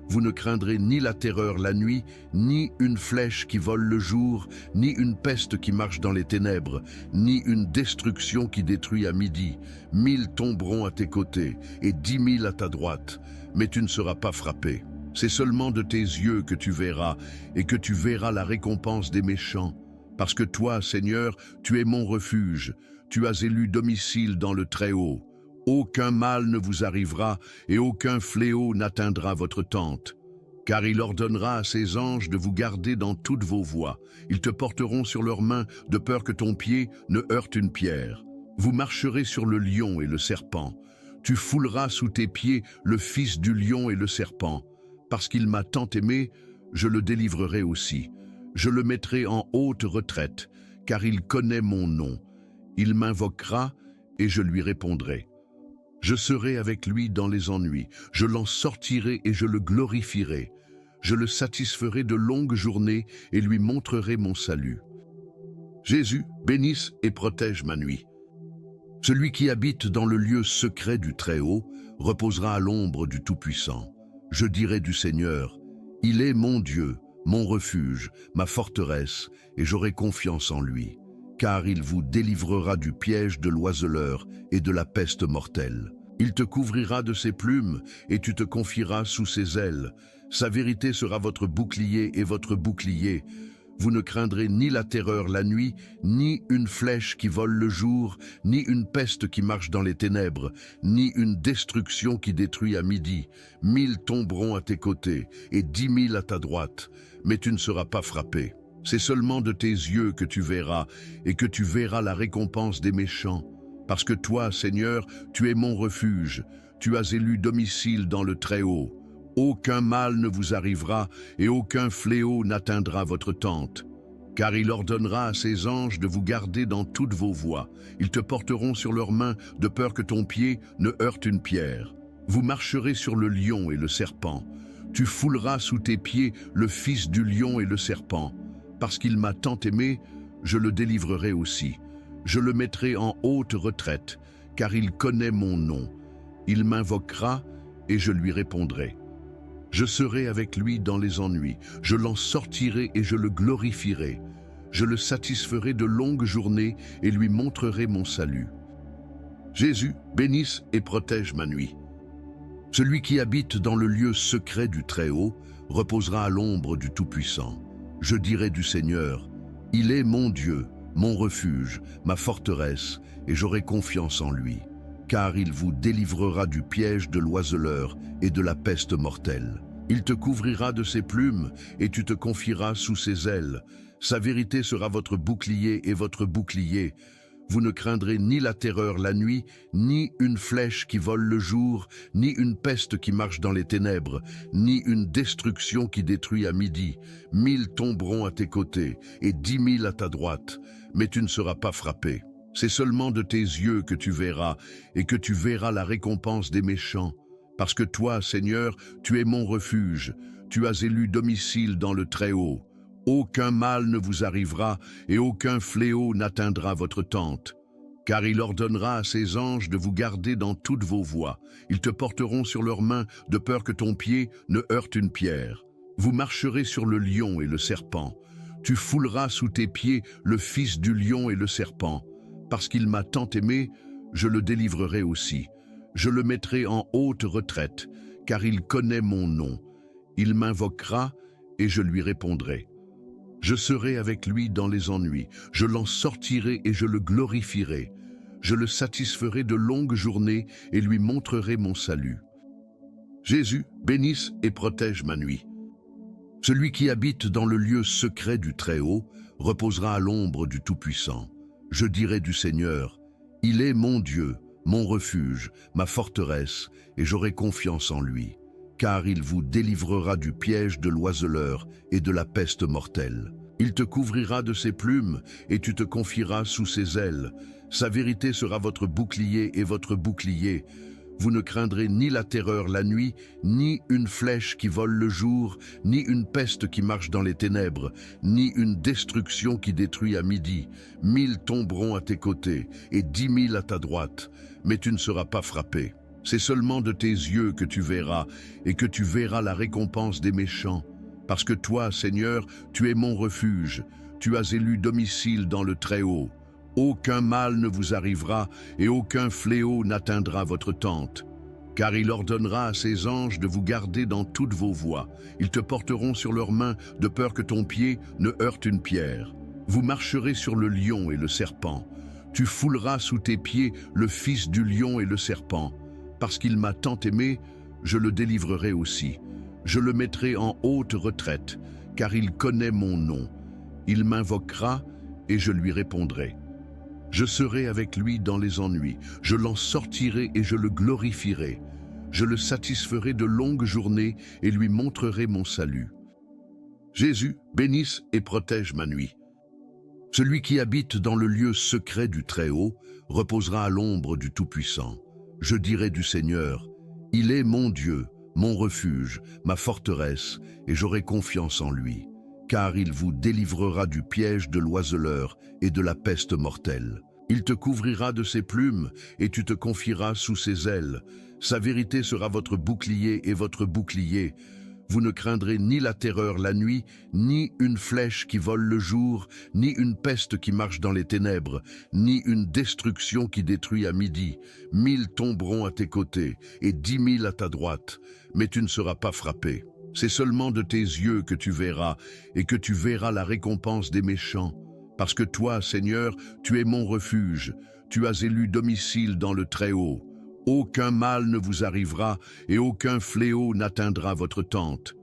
Vous ne craindrez ni la terreur la nuit, ni une flèche qui vole le jour, ni une peste qui marche dans les ténèbres, ni une destruction qui détruit à midi. 1000 tomberont à tes côtés, et 10 000 à ta droite, mais tu ne seras pas frappé. C'est seulement de tes yeux que tu verras, et que tu verras la récompense des méchants. Parce que toi, Seigneur, tu es mon refuge, tu as élu domicile dans le Très-Haut. Aucun mal ne vous arrivera, et aucun fléau n'atteindra votre tente. Car il ordonnera à ses anges de vous garder dans toutes vos voies. Ils te porteront sur leurs mains, de peur que ton pied ne heurte une pierre. Vous marcherez sur le lion et le serpent. Tu fouleras sous tes pieds le fils du lion et le serpent. Parce qu'il m'a tant aimé, je le délivrerai aussi. Je le mettrai en haute retraite, car il connaît mon nom. Il m'invoquera, et je lui répondrai. Je serai avec lui dans les ennuis. Je l'en sortirai et je le glorifierai. Je le satisferai de longues journées et lui montrerai mon salut. Jésus, bénisse et protège ma nuit. Celui qui habite dans le lieu secret du Très-Haut reposera à l'ombre du Tout-Puissant. Je dirai du Seigneur, il est mon Dieu, mon refuge, ma forteresse, et j'aurai confiance en lui. Car il vous délivrera du piège de l'oiseleur et de la peste mortelle. Il te couvrira de ses plumes, et tu te confieras sous ses ailes. Sa vérité sera votre bouclier et votre bouclier. Vous ne craindrez ni la terreur la nuit, ni une flèche qui vole le jour, ni une peste qui marche dans les ténèbres, ni une destruction qui détruit à midi. 1000 tomberont à tes côtés, et 10 000 à ta droite, mais tu ne seras pas frappé. C'est seulement de tes yeux que tu verras, et que tu verras la récompense des méchants. Parce que toi, Seigneur, tu es mon refuge, tu as élu domicile dans le Très-Haut. Aucun mal ne vous arrivera, et aucun fléau n'atteindra votre tente. Car il ordonnera à ses anges de vous garder dans toutes vos voies. Ils te porteront sur leurs mains, de peur que ton pied ne heurte une pierre. Vous marcherez sur le lion et le serpent. Tu fouleras sous tes pieds le fils du lion et le serpent. Parce qu'il m'a tant aimé, je le délivrerai aussi. Je le mettrai en haute retraite, car il connaît mon nom. Il m'invoquera, et je lui répondrai. Je serai avec lui dans les ennuis. Je l'en sortirai et je le glorifierai. Je le satisferai de longues journées et lui montrerai mon salut. Jésus, bénisse et protège ma nuit. Celui qui habite dans le lieu secret du Très-Haut reposera à l'ombre du Tout-Puissant. Je dirai du Seigneur, il est mon Dieu, mon refuge, ma forteresse, et j'aurai confiance en lui. Car il vous délivrera du piège de l'oiseleur et de la peste mortelle. Il te couvrira de ses plumes, et tu te confieras sous ses ailes. Sa vérité sera votre bouclier et votre bouclier. Vous ne craindrez ni la terreur la nuit, ni une flèche qui vole le jour, ni une peste qui marche dans les ténèbres, ni une destruction qui détruit à midi. 1000 tomberont à tes côtés et 10 000 à ta droite, mais tu ne seras pas frappé. C'est seulement de tes yeux que tu verras, et que tu verras la récompense des méchants. Parce que toi, Seigneur, tu es mon refuge, tu as élu domicile dans le Très-Haut. Aucun mal ne vous arrivera, et aucun fléau n'atteindra votre tente. Car il ordonnera à ses anges de vous garder dans toutes vos voies. Ils te porteront sur leurs mains, de peur que ton pied ne heurte une pierre. Vous marcherez sur le lion et le serpent. Tu fouleras sous tes pieds le fils du lion et le serpent. Parce qu'il m'a tant aimé, je le délivrerai aussi. Je le mettrai en haute retraite, car il connaît mon nom. Il m'invoquera et je lui répondrai. Je serai avec lui dans les ennuis, je l'en sortirai et je le glorifierai. Je le satisferai de longues journées et lui montrerai mon salut. Jésus, bénisse et protège ma nuit. Celui qui habite dans le lieu secret du Très-Haut reposera à l'ombre du Tout-Puissant. Je dirai du Seigneur, il est mon Dieu, mon refuge, ma forteresse, et j'aurai confiance en lui. Car il vous délivrera du piège de l'oiseleur et de la peste mortelle. Il te couvrira de ses plumes, et tu te confieras sous ses ailes. Sa vérité sera votre bouclier et votre bouclier. Vous ne craindrez ni la terreur la nuit, ni une flèche qui vole le jour, ni une peste qui marche dans les ténèbres, ni une destruction qui détruit à midi. 1000 tomberont à tes côtés, et 10 000 à ta droite, mais tu ne seras pas frappé. C'est seulement de tes yeux que tu verras, et que tu verras la récompense des méchants. Parce que toi, Seigneur, tu es mon refuge, tu as élu domicile dans le Très-Haut. Aucun mal ne vous arrivera, et aucun fléau n'atteindra votre tente. Car il ordonnera à ses anges de vous garder dans toutes vos voies. Ils te porteront sur leurs mains, de peur que ton pied ne heurte une pierre. Vous marcherez sur le lion et le serpent. Tu fouleras sous tes pieds le fils du lion et le serpent. Parce qu'il m'a tant aimé, je le délivrerai aussi. Je le mettrai en haute retraite, car il connaît mon nom. Il m'invoquera et je lui répondrai. Je serai avec lui dans les ennuis, je l'en sortirai et je le glorifierai. Je le satisferai de longues journées et lui montrerai mon salut. Jésus, bénisse et protège ma nuit. Celui qui habite dans le lieu secret du Très-Haut reposera à l'ombre du Tout-Puissant. Je dirai du Seigneur, il est mon Dieu, mon refuge, ma forteresse, et j'aurai confiance en lui. Car il vous délivrera du piège de l'oiseleur et de la peste mortelle. Il te couvrira de ses plumes, et tu te confieras sous ses ailes. Sa vérité sera votre bouclier et votre bouclier. Vous ne craindrez ni la terreur la nuit, ni une flèche qui vole le jour, ni une peste qui marche dans les ténèbres, ni une destruction qui détruit à midi. 1000 tomberont à tes côtés, et 10 000 à ta droite, mais tu ne seras pas frappé. C'est seulement de tes yeux que tu verras, et que tu verras la récompense des méchants. Parce que toi, Seigneur, tu es mon refuge, tu as élu domicile dans le Très-Haut. Aucun mal ne vous arrivera, et aucun fléau n'atteindra votre tente.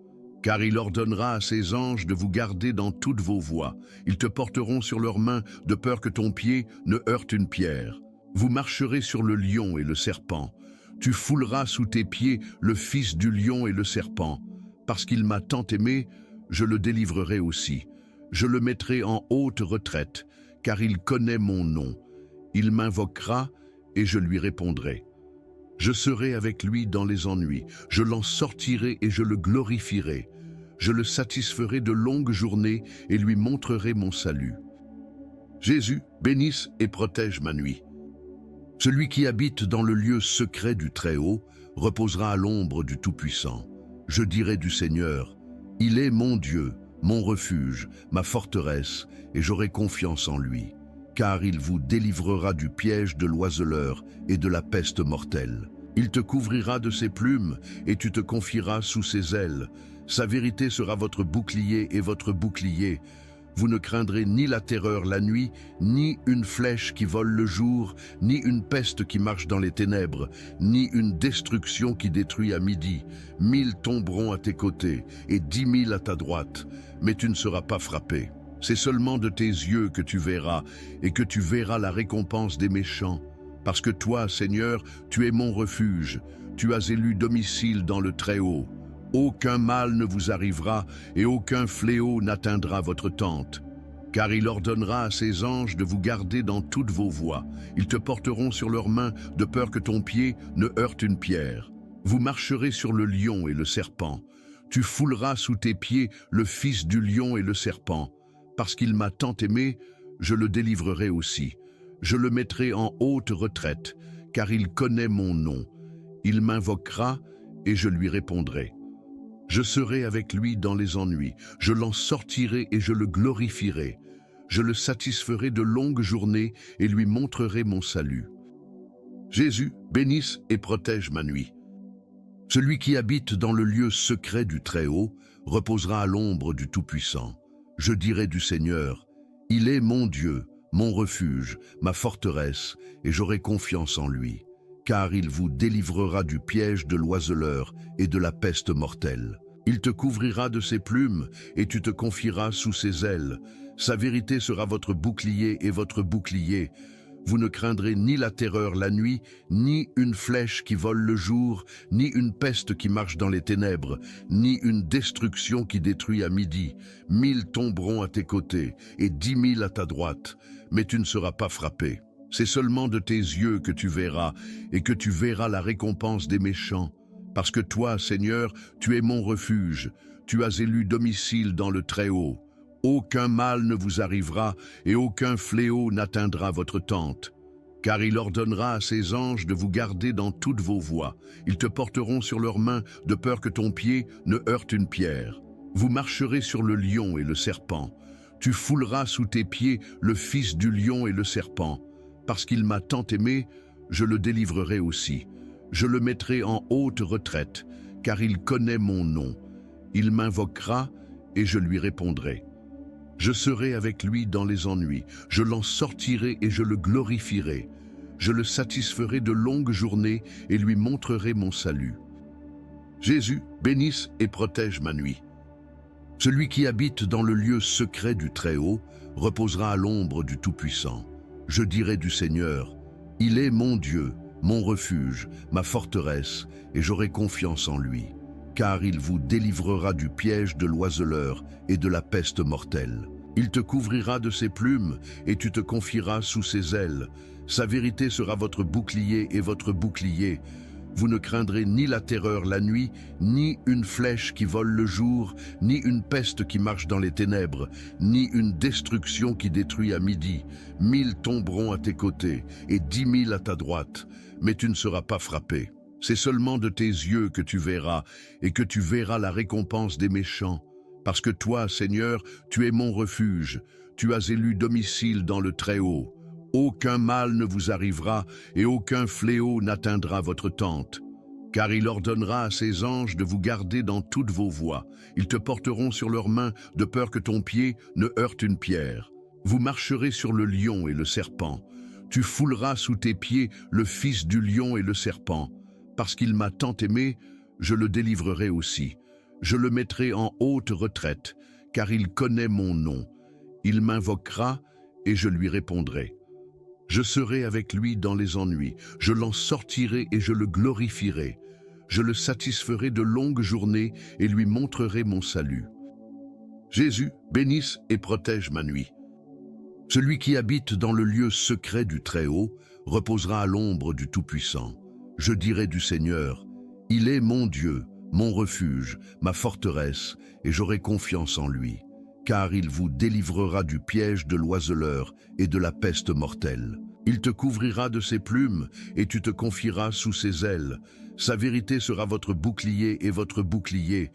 Car il ordonnera à ses anges de vous garder dans toutes vos voies. Ils te porteront sur leurs mains, de peur que ton pied ne heurte une pierre. Vous marcherez sur le lion et le serpent. Tu fouleras sous tes pieds le fils du lion et le serpent. Parce qu'il m'a tant aimé, je le délivrerai aussi. Je le mettrai en haute retraite, car il connaît mon nom. Il m'invoquera et je lui répondrai. Je serai avec lui dans les ennuis, je l'en sortirai et je le glorifierai. Je le satisferai de longues journées et lui montrerai mon salut. Jésus, bénisse et protège ma nuit. Celui qui habite dans le lieu secret du Très-Haut reposera à l'ombre du Tout-Puissant. Je dirai du Seigneur, il est mon Dieu, mon refuge, ma forteresse, et j'aurai confiance en lui. Car il vous délivrera du piège de l'oiseleur et de la peste mortelle. Il te couvrira de ses plumes, et tu te confieras sous ses ailes. Sa vérité sera votre bouclier et votre bouclier. Vous ne craindrez ni la terreur la nuit, ni une flèche qui vole le jour, ni une peste qui marche dans les ténèbres, ni une destruction qui détruit à midi. 1000 tomberont à tes côtés, et 10 000 à ta droite, mais tu ne seras pas frappé. C'est seulement de tes yeux que tu verras, et que tu verras la récompense des méchants. Parce que toi, Seigneur, tu es mon refuge, tu as élu domicile dans le Très-Haut. Aucun mal ne vous arrivera, et aucun fléau n'atteindra votre tente. Car il ordonnera à ses anges de vous garder dans toutes vos voies. Ils te porteront sur leurs mains, de peur que ton pied ne heurte une pierre. Vous marcherez sur le lion et le serpent. Tu fouleras sous tes pieds le fils du lion et le serpent. Parce qu'il m'a tant aimé, je le délivrerai aussi. Je le mettrai en haute retraite, car il connaît mon nom. Il m'invoquera et je lui répondrai. Je serai avec lui dans les ennuis. Je l'en sortirai et je le glorifierai. Je le satisferai de longues journées et lui montrerai mon salut. Jésus, bénisse et protège ma nuit. Celui qui habite dans le lieu secret du Très-Haut reposera à l'ombre du Tout-Puissant. Je dirai du Seigneur, il est mon Dieu, mon refuge, ma forteresse, et j'aurai confiance en lui, car il vous délivrera du piège de l'oiseleur et de la peste mortelle. Il te couvrira de ses plumes, et tu te confieras sous ses ailes. Sa vérité sera votre bouclier et votre bouclier. Vous ne craindrez ni la terreur la nuit, ni une flèche qui vole le jour, ni une peste qui marche dans les ténèbres, ni une destruction qui détruit à midi. 1000 tomberont à tes côtés, et 10 000 à ta droite, mais tu ne seras pas frappé. C'est seulement de tes yeux que tu verras, et que tu verras la récompense des méchants. Parce que toi, Seigneur, tu es mon refuge, tu as élu domicile dans le Très-Haut. Aucun mal ne vous arrivera et aucun fléau n'atteindra votre tente. Car il ordonnera à ses anges de vous garder dans toutes vos voies. Ils te porteront sur leurs mains de peur que ton pied ne heurte une pierre. Vous marcherez sur le lion et le serpent. Tu fouleras sous tes pieds le fils du lion et le serpent. Parce qu'il m'a tant aimé, je le délivrerai aussi. Je le mettrai en haute retraite, car il connaît mon nom. Il m'invoquera et je lui répondrai. Je serai avec lui dans les ennuis, je l'en sortirai et je le glorifierai. Je le satisferai de longues journées et lui montrerai mon salut. Jésus, bénisse et protège ma nuit. Celui qui habite dans le lieu secret du Très-Haut reposera à l'ombre du Tout-Puissant. Je dirai du Seigneur, il est mon Dieu, mon refuge, ma forteresse, et j'aurai confiance en lui. Car il vous délivrera du piège de l'oiseleur et de la peste mortelle. Il te couvrira de ses plumes, et tu te confieras sous ses ailes. Sa vérité sera votre bouclier et votre bouclier. Vous ne craindrez ni la terreur la nuit, ni une flèche qui vole le jour, ni une peste qui marche dans les ténèbres, ni une destruction qui détruit à midi. 1000 tomberont à tes côtés, et 10 000 à ta droite, mais tu ne seras pas frappé. C'est seulement de tes yeux que tu verras, et que tu verras la récompense des méchants. Parce que toi, Seigneur, tu es mon refuge, tu as élu domicile dans le Très-Haut. Aucun mal ne vous arrivera, et aucun fléau n'atteindra votre tente. Car il ordonnera à ses anges de vous garder dans toutes vos voies. Ils te porteront sur leurs mains, de peur que ton pied ne heurte une pierre. Vous marcherez sur le lion et le serpent. Tu fouleras sous tes pieds le fils du lion et le serpent. Parce qu'il m'a tant aimé, je le délivrerai aussi. Je le mettrai en haute retraite, car il connaît mon nom. Il m'invoquera et je lui répondrai. Je serai avec lui dans les ennuis, je l'en sortirai et je le glorifierai. Je le satisferai de longues journées et lui montrerai mon salut. Jésus, bénisse et protège ma nuit. Celui qui habite dans le lieu secret du Très-Haut reposera à l'ombre du Tout-Puissant. Je dirai du Seigneur, il est mon Dieu, mon refuge, ma forteresse, et j'aurai confiance en lui. Car il vous délivrera du piège de l'oiseleur et de la peste mortelle. Il te couvrira de ses plumes, et tu te confieras sous ses ailes. Sa vérité sera votre bouclier et votre bouclier.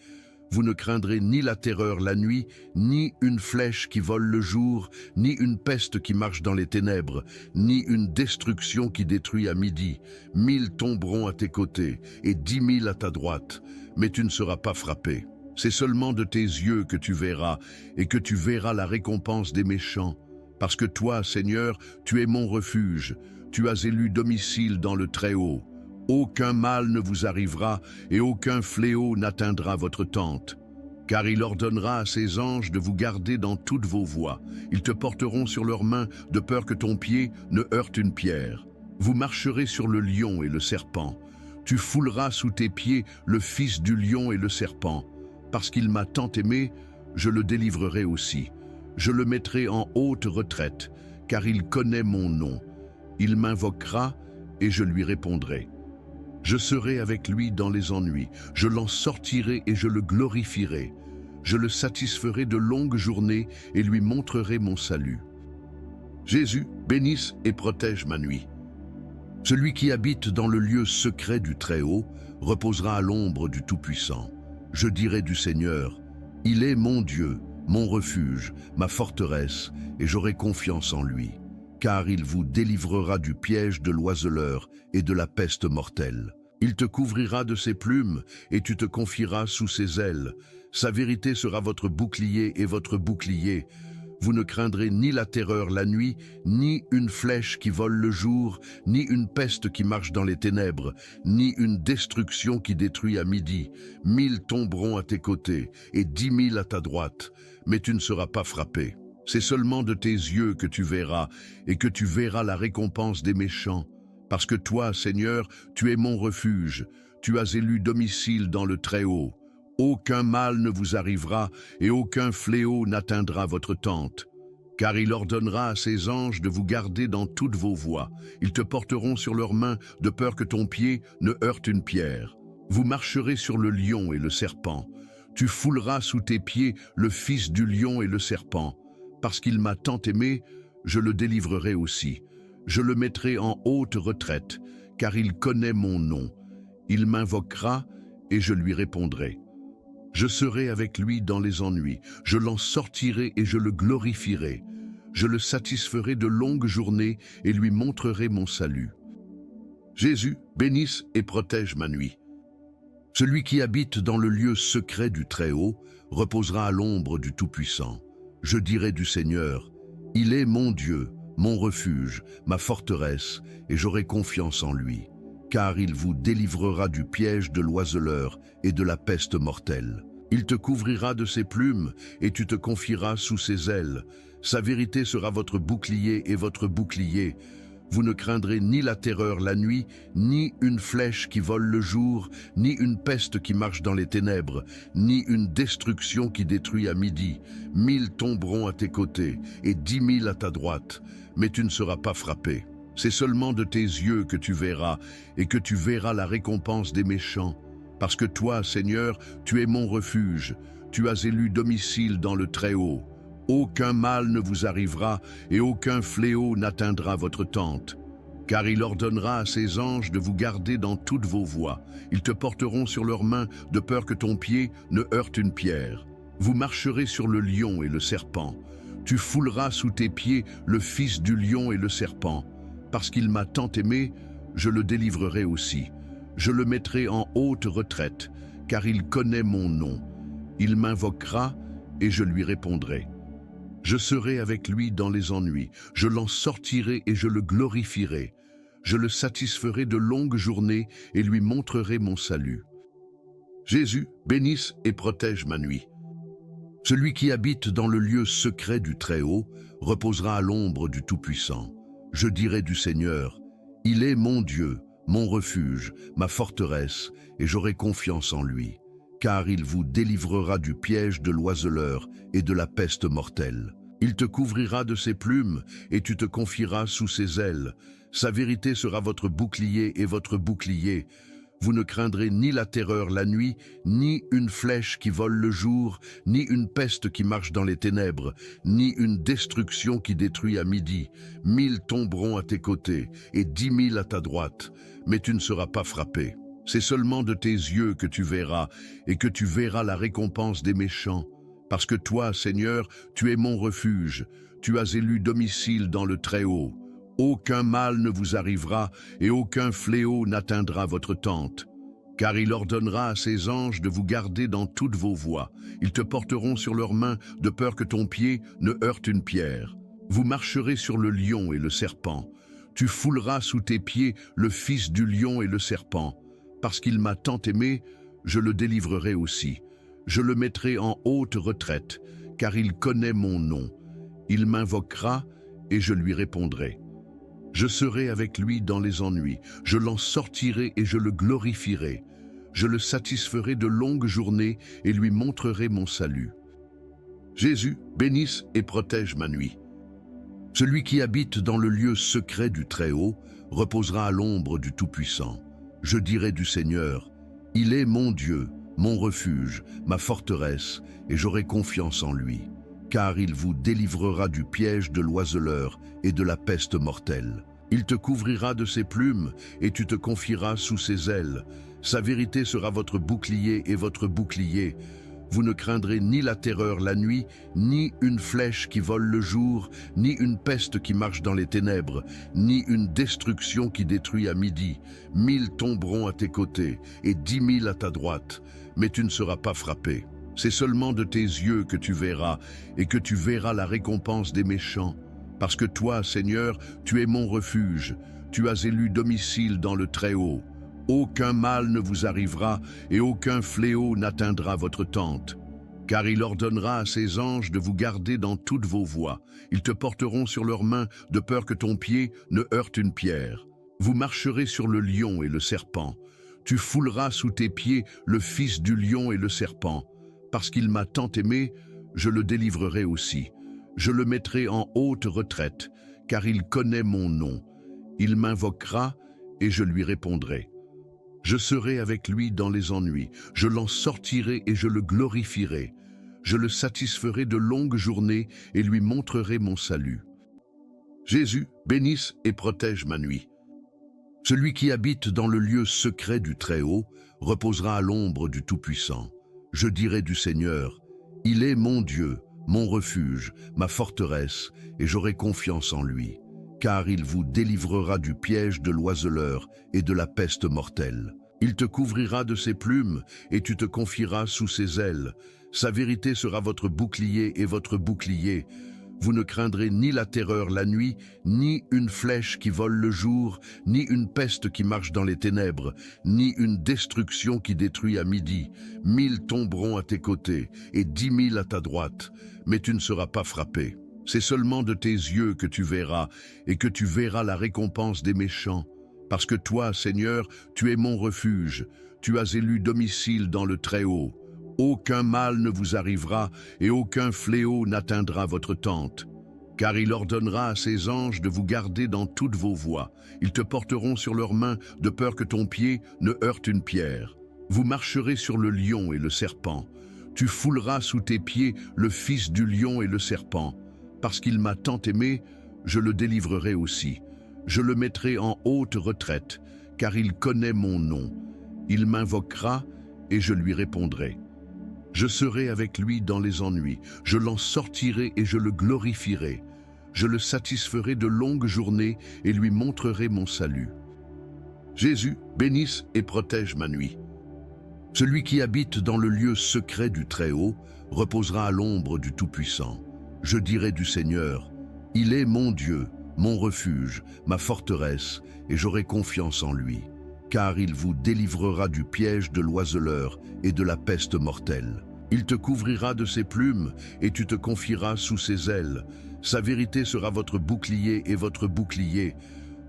Vous ne craindrez ni la terreur la nuit, ni une flèche qui vole le jour, ni une peste qui marche dans les ténèbres, ni une destruction qui détruit à midi. 1000 tomberont à tes côtés, et 10 000 à ta droite, mais tu ne seras pas frappé. C'est seulement de tes yeux que tu verras, et que tu verras la récompense des méchants. Parce que toi, Seigneur, tu es mon refuge, tu as élu domicile dans le Très-Haut. Aucun mal ne vous arrivera, et aucun fléau n'atteindra votre tente. Car il ordonnera à ses anges de vous garder dans toutes vos voies. Ils te porteront sur leurs mains, de peur que ton pied ne heurte une pierre. Vous marcherez sur le lion et le serpent. Tu fouleras sous tes pieds le fils du lion et le serpent. Parce qu'il m'a tant aimé, je le délivrerai aussi. Je le mettrai en haute retraite, car il connaît mon nom. Il m'invoquera et je lui répondrai. Je serai avec lui dans les ennuis, je l'en sortirai et je le glorifierai. Je le satisferai de longues journées et lui montrerai mon salut. Jésus, bénisse et protège ma nuit. Celui qui habite dans le lieu secret du Très-Haut reposera à l'ombre du Tout-Puissant. Je dirai du Seigneur, il est mon Dieu, mon refuge, ma forteresse, et j'aurai confiance en lui. Car il vous délivrera du piège de l'oiseleur et de la peste mortelle. Il te couvrira de ses plumes et tu te confieras sous ses ailes. Sa vérité sera votre bouclier et votre bouclier. Vous ne craindrez ni la terreur la nuit, ni une flèche qui vole le jour, ni une peste qui marche dans les ténèbres, ni une destruction qui détruit à midi. 1000 tomberont à tes côtés et 10 000 à ta droite, mais tu ne seras pas frappé. C'est seulement de tes yeux que tu verras, et que tu verras la récompense des méchants. Parce que toi, Seigneur, tu es mon refuge, tu as élu domicile dans le Très-Haut. Aucun mal ne vous arrivera, et aucun fléau n'atteindra votre tente. Car il ordonnera à ses anges de vous garder dans toutes vos voies. Ils te porteront sur leurs mains, de peur que ton pied ne heurte une pierre. Vous marcherez sur le lion et le serpent. Tu fouleras sous tes pieds le fils du lion et le serpent. Parce qu'il m'a tant aimé, je le délivrerai aussi. Je le mettrai en haute retraite, car il connaît mon nom. Il m'invoquera et je lui répondrai. Je serai avec lui dans les ennuis, je l'en sortirai et je le glorifierai. Je le satisferai de longues journées et lui montrerai mon salut. Jésus, bénisse et protège ma nuit. Celui qui habite dans le lieu secret du Très-Haut reposera à l'ombre du Tout-Puissant. Je dirai du Seigneur, il est mon Dieu, mon refuge, ma forteresse, et j'aurai confiance en lui. Car il vous délivrera du piège de l'oiseleur et de la peste mortelle. Il te couvrira de ses plumes et tu te confieras sous ses ailes. Sa vérité sera votre bouclier et votre bouclier. Vous ne craindrez ni la terreur la nuit, ni une flèche qui vole le jour, ni une peste qui marche dans les ténèbres, ni une destruction qui détruit à midi. 1000 tomberont à tes côtés et 10 000 à ta droite, mais tu ne seras pas frappé. C'est seulement de tes yeux que tu verras, et que tu verras la récompense des méchants. Parce que toi, Seigneur, tu es mon refuge, tu as élu domicile dans le Très-Haut. Aucun mal ne vous arrivera, et aucun fléau n'atteindra votre tente. Car il ordonnera à ses anges de vous garder dans toutes vos voies. Ils te porteront sur leurs mains, de peur que ton pied ne heurte une pierre. Vous marcherez sur le lion et le serpent. Tu fouleras sous tes pieds le fils du lion et le serpent. Parce qu'il m'a tant aimé, je le délivrerai aussi. Je le mettrai en haute retraite, car il connaît mon nom. Il m'invoquera et je lui répondrai. Je serai avec lui dans les ennuis, je l'en sortirai et je le glorifierai. Je le satisferai de longues journées et lui montrerai mon salut. Jésus, bénisse et protège ma nuit. Celui qui habite dans le lieu secret du Très-Haut reposera à l'ombre du Tout-Puissant. Je dirai du Seigneur, il est mon Dieu, mon refuge, ma forteresse, et j'aurai confiance en lui. Car il vous délivrera du piège de l'oiseleur et de la peste mortelle. Il te couvrira de ses plumes et tu te confieras sous ses ailes. Sa vérité sera votre bouclier et votre bouclier. Vous ne craindrez ni la terreur la nuit, ni une flèche qui vole le jour, ni une peste qui marche dans les ténèbres, ni une destruction qui détruit à midi. 1000 tomberont à tes côtés et 10 000 à ta droite, mais tu ne seras pas frappé. C'est seulement de tes yeux que tu verras, et que tu verras la récompense des méchants. Parce que toi, Seigneur, tu es mon refuge, tu as élu domicile dans le Très-Haut. Aucun mal ne vous arrivera, et aucun fléau n'atteindra votre tente. Car il ordonnera à ses anges de vous garder dans toutes vos voies. Ils te porteront sur leurs mains, de peur que ton pied ne heurte une pierre. Vous marcherez sur le lion et le serpent. Tu fouleras sous tes pieds le fils du lion et le serpent. Parce qu'il m'a tant aimé, je le délivrerai aussi. Je le mettrai en haute retraite, car il connaît mon nom. Il m'invoquera et je lui répondrai. Je serai avec lui dans les ennuis, je l'en sortirai et je le glorifierai. Je le satisferai de longues journées et lui montrerai mon salut. Jésus, bénisse et protège ma nuit. Celui qui habite dans le lieu secret du Très-Haut reposera à l'ombre du Tout-Puissant. Je dirai du Seigneur, il est mon Dieu, mon refuge, ma forteresse, et j'aurai confiance en lui. Car il vous délivrera du piège de l'oiseleur et de la peste mortelle. Il te couvrira de ses plumes et tu te confieras sous ses ailes. Sa vérité sera votre bouclier et votre bouclier. Vous ne craindrez ni la terreur la nuit, ni une flèche qui vole le jour, ni une peste qui marche dans les ténèbres, ni une destruction qui détruit à midi. 1000 tomberont à tes côtés et 10 000 à ta droite, mais tu ne seras pas frappé. C'est seulement de tes yeux que tu verras, et que tu verras la récompense des méchants. Parce que toi, Seigneur, tu es mon refuge, tu as élu domicile dans le Très-Haut. Aucun mal ne vous arrivera, et aucun fléau n'atteindra votre tente. Car il ordonnera à ses anges de vous garder dans toutes vos voies. Ils te porteront sur leurs mains, de peur que ton pied ne heurte une pierre. Vous marcherez sur le lion et le serpent. Tu fouleras sous tes pieds le fils du lion et le serpent. Parce qu'il m'a tant aimé, je le délivrerai aussi. Je le mettrai en haute retraite, car il connaît mon nom. Il m'invoquera et je lui répondrai. Je serai avec lui dans les ennuis, je l'en sortirai et je le glorifierai. Je le satisferai de longues journées et lui montrerai mon salut. Jésus, bénisse et protège ma nuit. Celui qui habite dans le lieu secret du Très-Haut reposera à l'ombre du Tout-Puissant. Je dirai du Seigneur, il est mon Dieu, mon refuge, ma forteresse, et j'aurai confiance en lui. Car il vous délivrera du piège de l'oiseleur et de la peste mortelle. Il te couvrira de ses plumes et tu te confieras sous ses ailes. Sa vérité sera votre bouclier et votre bouclier. Vous ne craindrez ni la terreur la nuit, ni une flèche qui vole le jour, ni une peste qui marche dans les ténèbres, ni une destruction qui détruit à midi. 1000 tomberont à tes côtés et 10 000 à ta droite, mais tu ne seras pas frappé. C'est seulement de tes yeux que tu verras, et que tu verras la récompense des méchants. Parce que toi, Seigneur, tu es mon refuge, tu as élu domicile dans le Très-Haut. Aucun mal ne vous arrivera, et aucun fléau n'atteindra votre tente. Car il ordonnera à ses anges de vous garder dans toutes vos voies. Ils te porteront sur leurs mains, de peur que ton pied ne heurte une pierre. Vous marcherez sur le lion et le serpent. Tu fouleras sous tes pieds le fils du lion et le serpent. Parce qu'il m'a tant aimé, je le délivrerai aussi. Je le mettrai en haute retraite, car il connaît mon nom. Il m'invoquera et je lui répondrai. Je serai avec lui dans les ennuis, je l'en sortirai et je le glorifierai. Je le satisferai de longues journées et lui montrerai mon salut. Jésus, bénisse et protège ma nuit. Celui qui habite dans le lieu secret du Très-Haut reposera à l'ombre du Tout-Puissant. Je dirai du Seigneur, il est mon Dieu, mon refuge, ma forteresse, et j'aurai confiance en lui. Car il vous délivrera du piège de l'oiseleur et de la peste mortelle. Il te couvrira de ses plumes et tu te confieras sous ses ailes. Sa vérité sera votre bouclier et votre bouclier.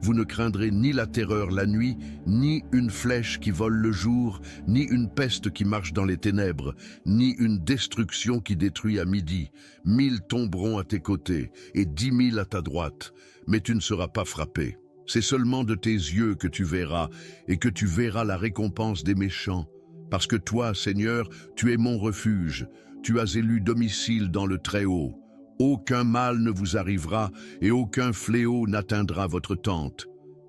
Vous ne craindrez ni la terreur la nuit, ni une flèche qui vole le jour, ni une peste qui marche dans les ténèbres, ni une destruction qui détruit à midi. 1000 tomberont à tes côtés et 10 000 à ta droite, mais tu ne seras pas frappé. C'est seulement de tes yeux que tu verras, et que tu verras la récompense des méchants. Parce que toi, Seigneur, tu es mon refuge, tu as élu domicile dans le Très-Haut. Aucun mal ne vous arrivera, et aucun fléau n'atteindra votre tente.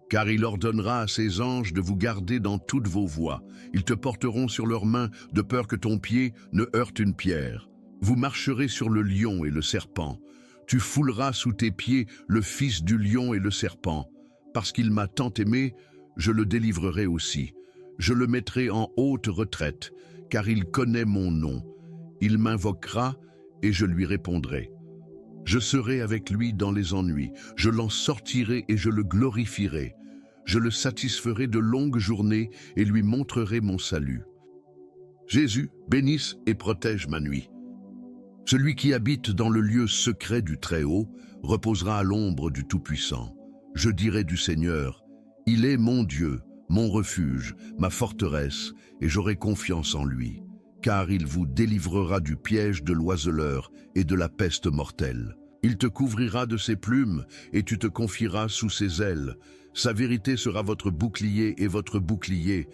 Car il ordonnera à ses anges de vous garder dans toutes vos voies. Ils te porteront sur leurs mains, de peur que ton pied ne heurte une pierre. Vous marcherez sur le lion et le serpent. Tu fouleras sous tes pieds le fils du lion et le serpent. Parce qu'il m'a tant aimé, je le délivrerai aussi. Je le mettrai en haute retraite, car il connaît mon nom. Il m'invoquera et je lui répondrai. Je serai avec lui dans les ennuis, je l'en sortirai et je le glorifierai. Je le satisferai de longues journées et lui montrerai mon salut. Jésus, bénisse et protège ma nuit. Celui qui habite dans le lieu secret du Très-Haut reposera à l'ombre du Tout-Puissant. Je dirai du Seigneur, il est mon Dieu, mon refuge, ma forteresse, et j'aurai confiance en lui, car il vous délivrera du piège de l'oiseleur et de la peste mortelle. Il te couvrira de ses plumes, et tu te confieras sous ses ailes. Sa vérité sera votre bouclier et votre bouclier.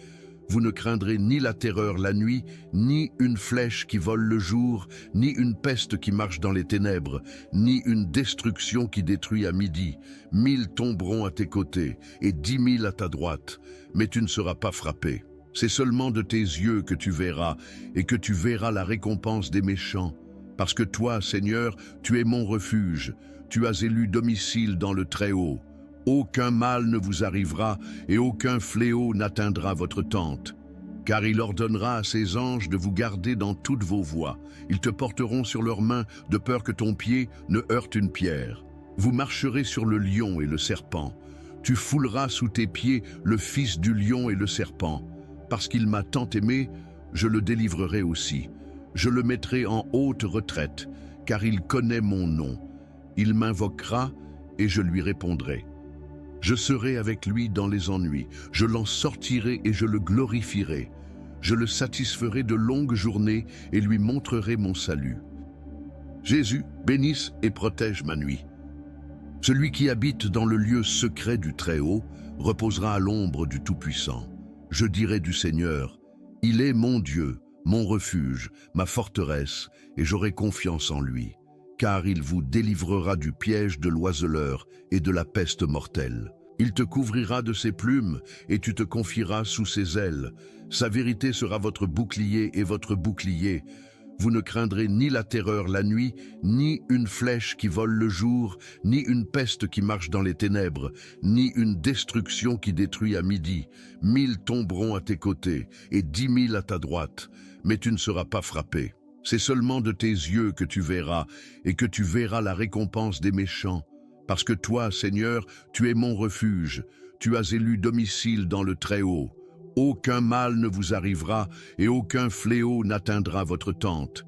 Vous ne craindrez ni la terreur la nuit, ni une flèche qui vole le jour, ni une peste qui marche dans les ténèbres, ni une destruction qui détruit à midi. 1000 tomberont à tes côtés, et 10 000 à ta droite, mais tu ne seras pas frappé. C'est seulement de tes yeux que tu verras, et que tu verras la récompense des méchants. Parce que toi, Seigneur, tu es mon refuge, tu as élu domicile dans le Très-Haut. Aucun mal ne vous arrivera et aucun fléau n'atteindra votre tente. Car il ordonnera à ses anges de vous garder dans toutes vos voies. Ils te porteront sur leurs mains de peur que ton pied ne heurte une pierre. Vous marcherez sur le lion et le serpent. Tu fouleras sous tes pieds le fils du lion et le serpent. Parce qu'il m'a tant aimé, je le délivrerai aussi. Je le mettrai en haute retraite, car il connaît mon nom. Il m'invoquera et je lui répondrai. Je serai avec lui dans les ennuis, je l'en sortirai et je le glorifierai. Je le satisferai de longues journées et lui montrerai mon salut. Jésus, bénisse et protège ma nuit. Celui qui habite dans le lieu secret du Très-Haut reposera à l'ombre du Tout-Puissant. Je dirai du Seigneur, il est mon Dieu, mon refuge, ma forteresse, et j'aurai confiance en lui. Car il vous délivrera du piège de l'oiseleur et de la peste mortelle. Il te couvrira de ses plumes, et tu te confieras sous ses ailes. Sa vérité sera votre bouclier et votre bouclier. Vous ne craindrez ni la terreur la nuit, ni une flèche qui vole le jour, ni une peste qui marche dans les ténèbres, ni une destruction qui détruit à midi. 1000 tomberont à tes côtés, et 10 000 à ta droite, mais tu ne seras pas frappé. C'est seulement de tes yeux que tu verras, et que tu verras la récompense des méchants. Parce que toi, Seigneur, tu es mon refuge, tu as élu domicile dans le Très-Haut. Aucun mal ne vous arrivera, et aucun fléau n'atteindra votre tente.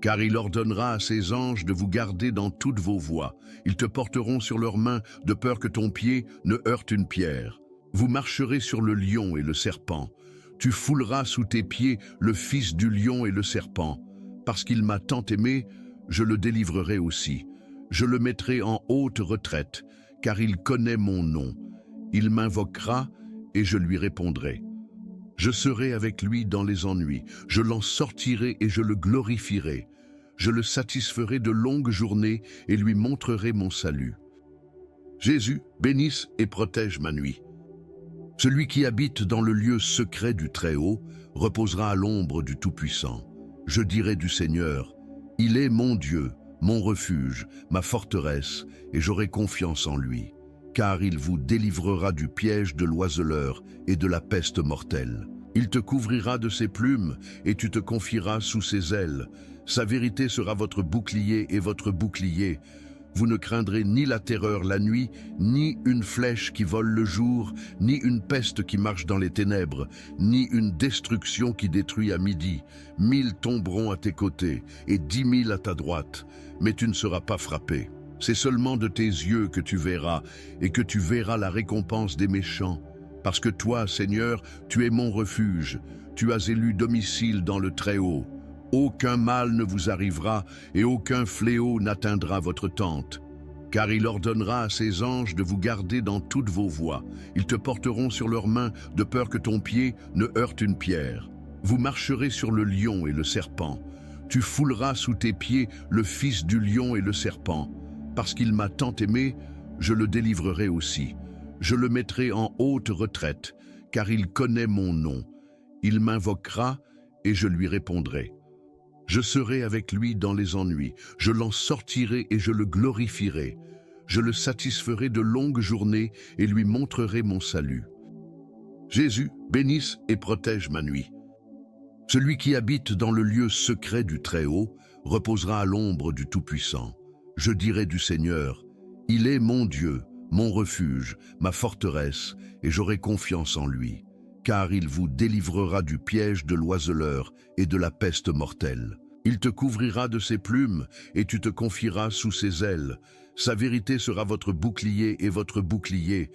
Car il ordonnera à ses anges de vous garder dans toutes vos voies. Ils te porteront sur leurs mains, de peur que ton pied ne heurte une pierre. Vous marcherez sur le lion et le serpent. Tu fouleras sous tes pieds le fils du lion et le serpent. Parce qu'il m'a tant aimé, je le délivrerai aussi. Je le mettrai en haute retraite, car il connaît mon nom. Il m'invoquera et je lui répondrai. Je serai avec lui dans les ennuis, je l'en sortirai et je le glorifierai. Je le satisferai de longues journées et lui montrerai mon salut. Jésus, bénisse et protège ma nuit. Celui qui habite dans le lieu secret du Très-Haut reposera à l'ombre du Tout-Puissant. Je dirai du Seigneur, il est mon Dieu, mon refuge, ma forteresse, et j'aurai confiance en lui, car il vous délivrera du piège de l'oiseleur et de la peste mortelle. Il te couvrira de ses plumes, et tu te confieras sous ses ailes. Sa vérité sera votre bouclier et votre bouclier. Vous ne craindrez ni la terreur la nuit, ni une flèche qui vole le jour, ni une peste qui marche dans les ténèbres, ni une destruction qui détruit à midi. 1000 tomberont à tes côtés, et 10 000 à ta droite, mais tu ne seras pas frappé. C'est seulement de tes yeux que tu verras, et que tu verras la récompense des méchants. Parce que toi, Seigneur, tu es mon refuge, tu as élu domicile dans le Très-Haut. Aucun mal ne vous arrivera et aucun fléau n'atteindra votre tente. Car il ordonnera à ses anges de vous garder dans toutes vos voies. Ils te porteront sur leurs mains de peur que ton pied ne heurte une pierre. Vous marcherez sur le lion et le serpent. Tu fouleras sous tes pieds le fils du lion et le serpent. Parce qu'il m'a tant aimé, je le délivrerai aussi. Je le mettrai en haute retraite, car il connaît mon nom. Il m'invoquera et je lui répondrai. Je serai avec lui dans les ennuis, je l'en sortirai et je le glorifierai. Je le satisferai de longues journées et lui montrerai mon salut. Jésus, bénisse et protège ma nuit. Celui qui habite dans le lieu secret du Très-Haut reposera à l'ombre du Tout-Puissant. Je dirai du Seigneur, il est mon Dieu, mon refuge, ma forteresse, et j'aurai confiance en lui. car il vous délivrera du piège de l'oiseleur et de la peste mortelle. Il te couvrira de ses plumes, et tu te confieras sous ses ailes. Sa vérité sera votre bouclier et votre bouclier.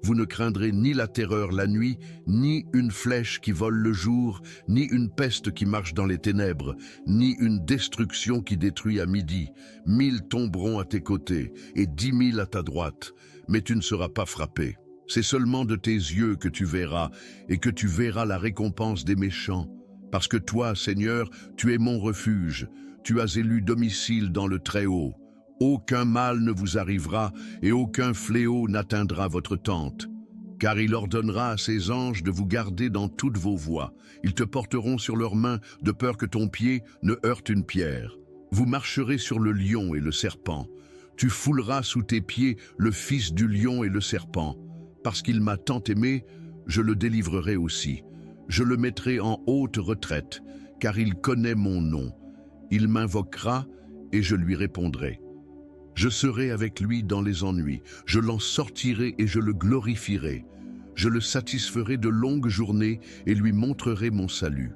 Vous ne craindrez ni la terreur la nuit, ni une flèche qui vole le jour, ni une peste qui marche dans les ténèbres, ni une destruction qui détruit à midi. 1000 tomberont à tes côtés, et 10 000 à ta droite, mais tu ne seras pas frappé. C'est seulement de tes yeux que tu verras, et que tu verras la récompense des méchants. Parce que toi, Seigneur, tu es mon refuge, tu as élu domicile dans le Très-Haut. Aucun mal ne vous arrivera, et aucun fléau n'atteindra votre tente. Car il ordonnera à ses anges de vous garder dans toutes vos voies. Ils te porteront sur leurs mains, de peur que ton pied ne heurte une pierre. Vous marcherez sur le lion et le serpent. Tu fouleras sous tes pieds le fils du lion et le serpent. Parce qu'il m'a tant aimé, je le délivrerai aussi. Je le mettrai en haute retraite, car il connaît mon nom. Il m'invoquera et je lui répondrai. Je serai avec lui dans les ennuis, je l'en sortirai et je le glorifierai. Je le satisferai de longues journées et lui montrerai mon salut.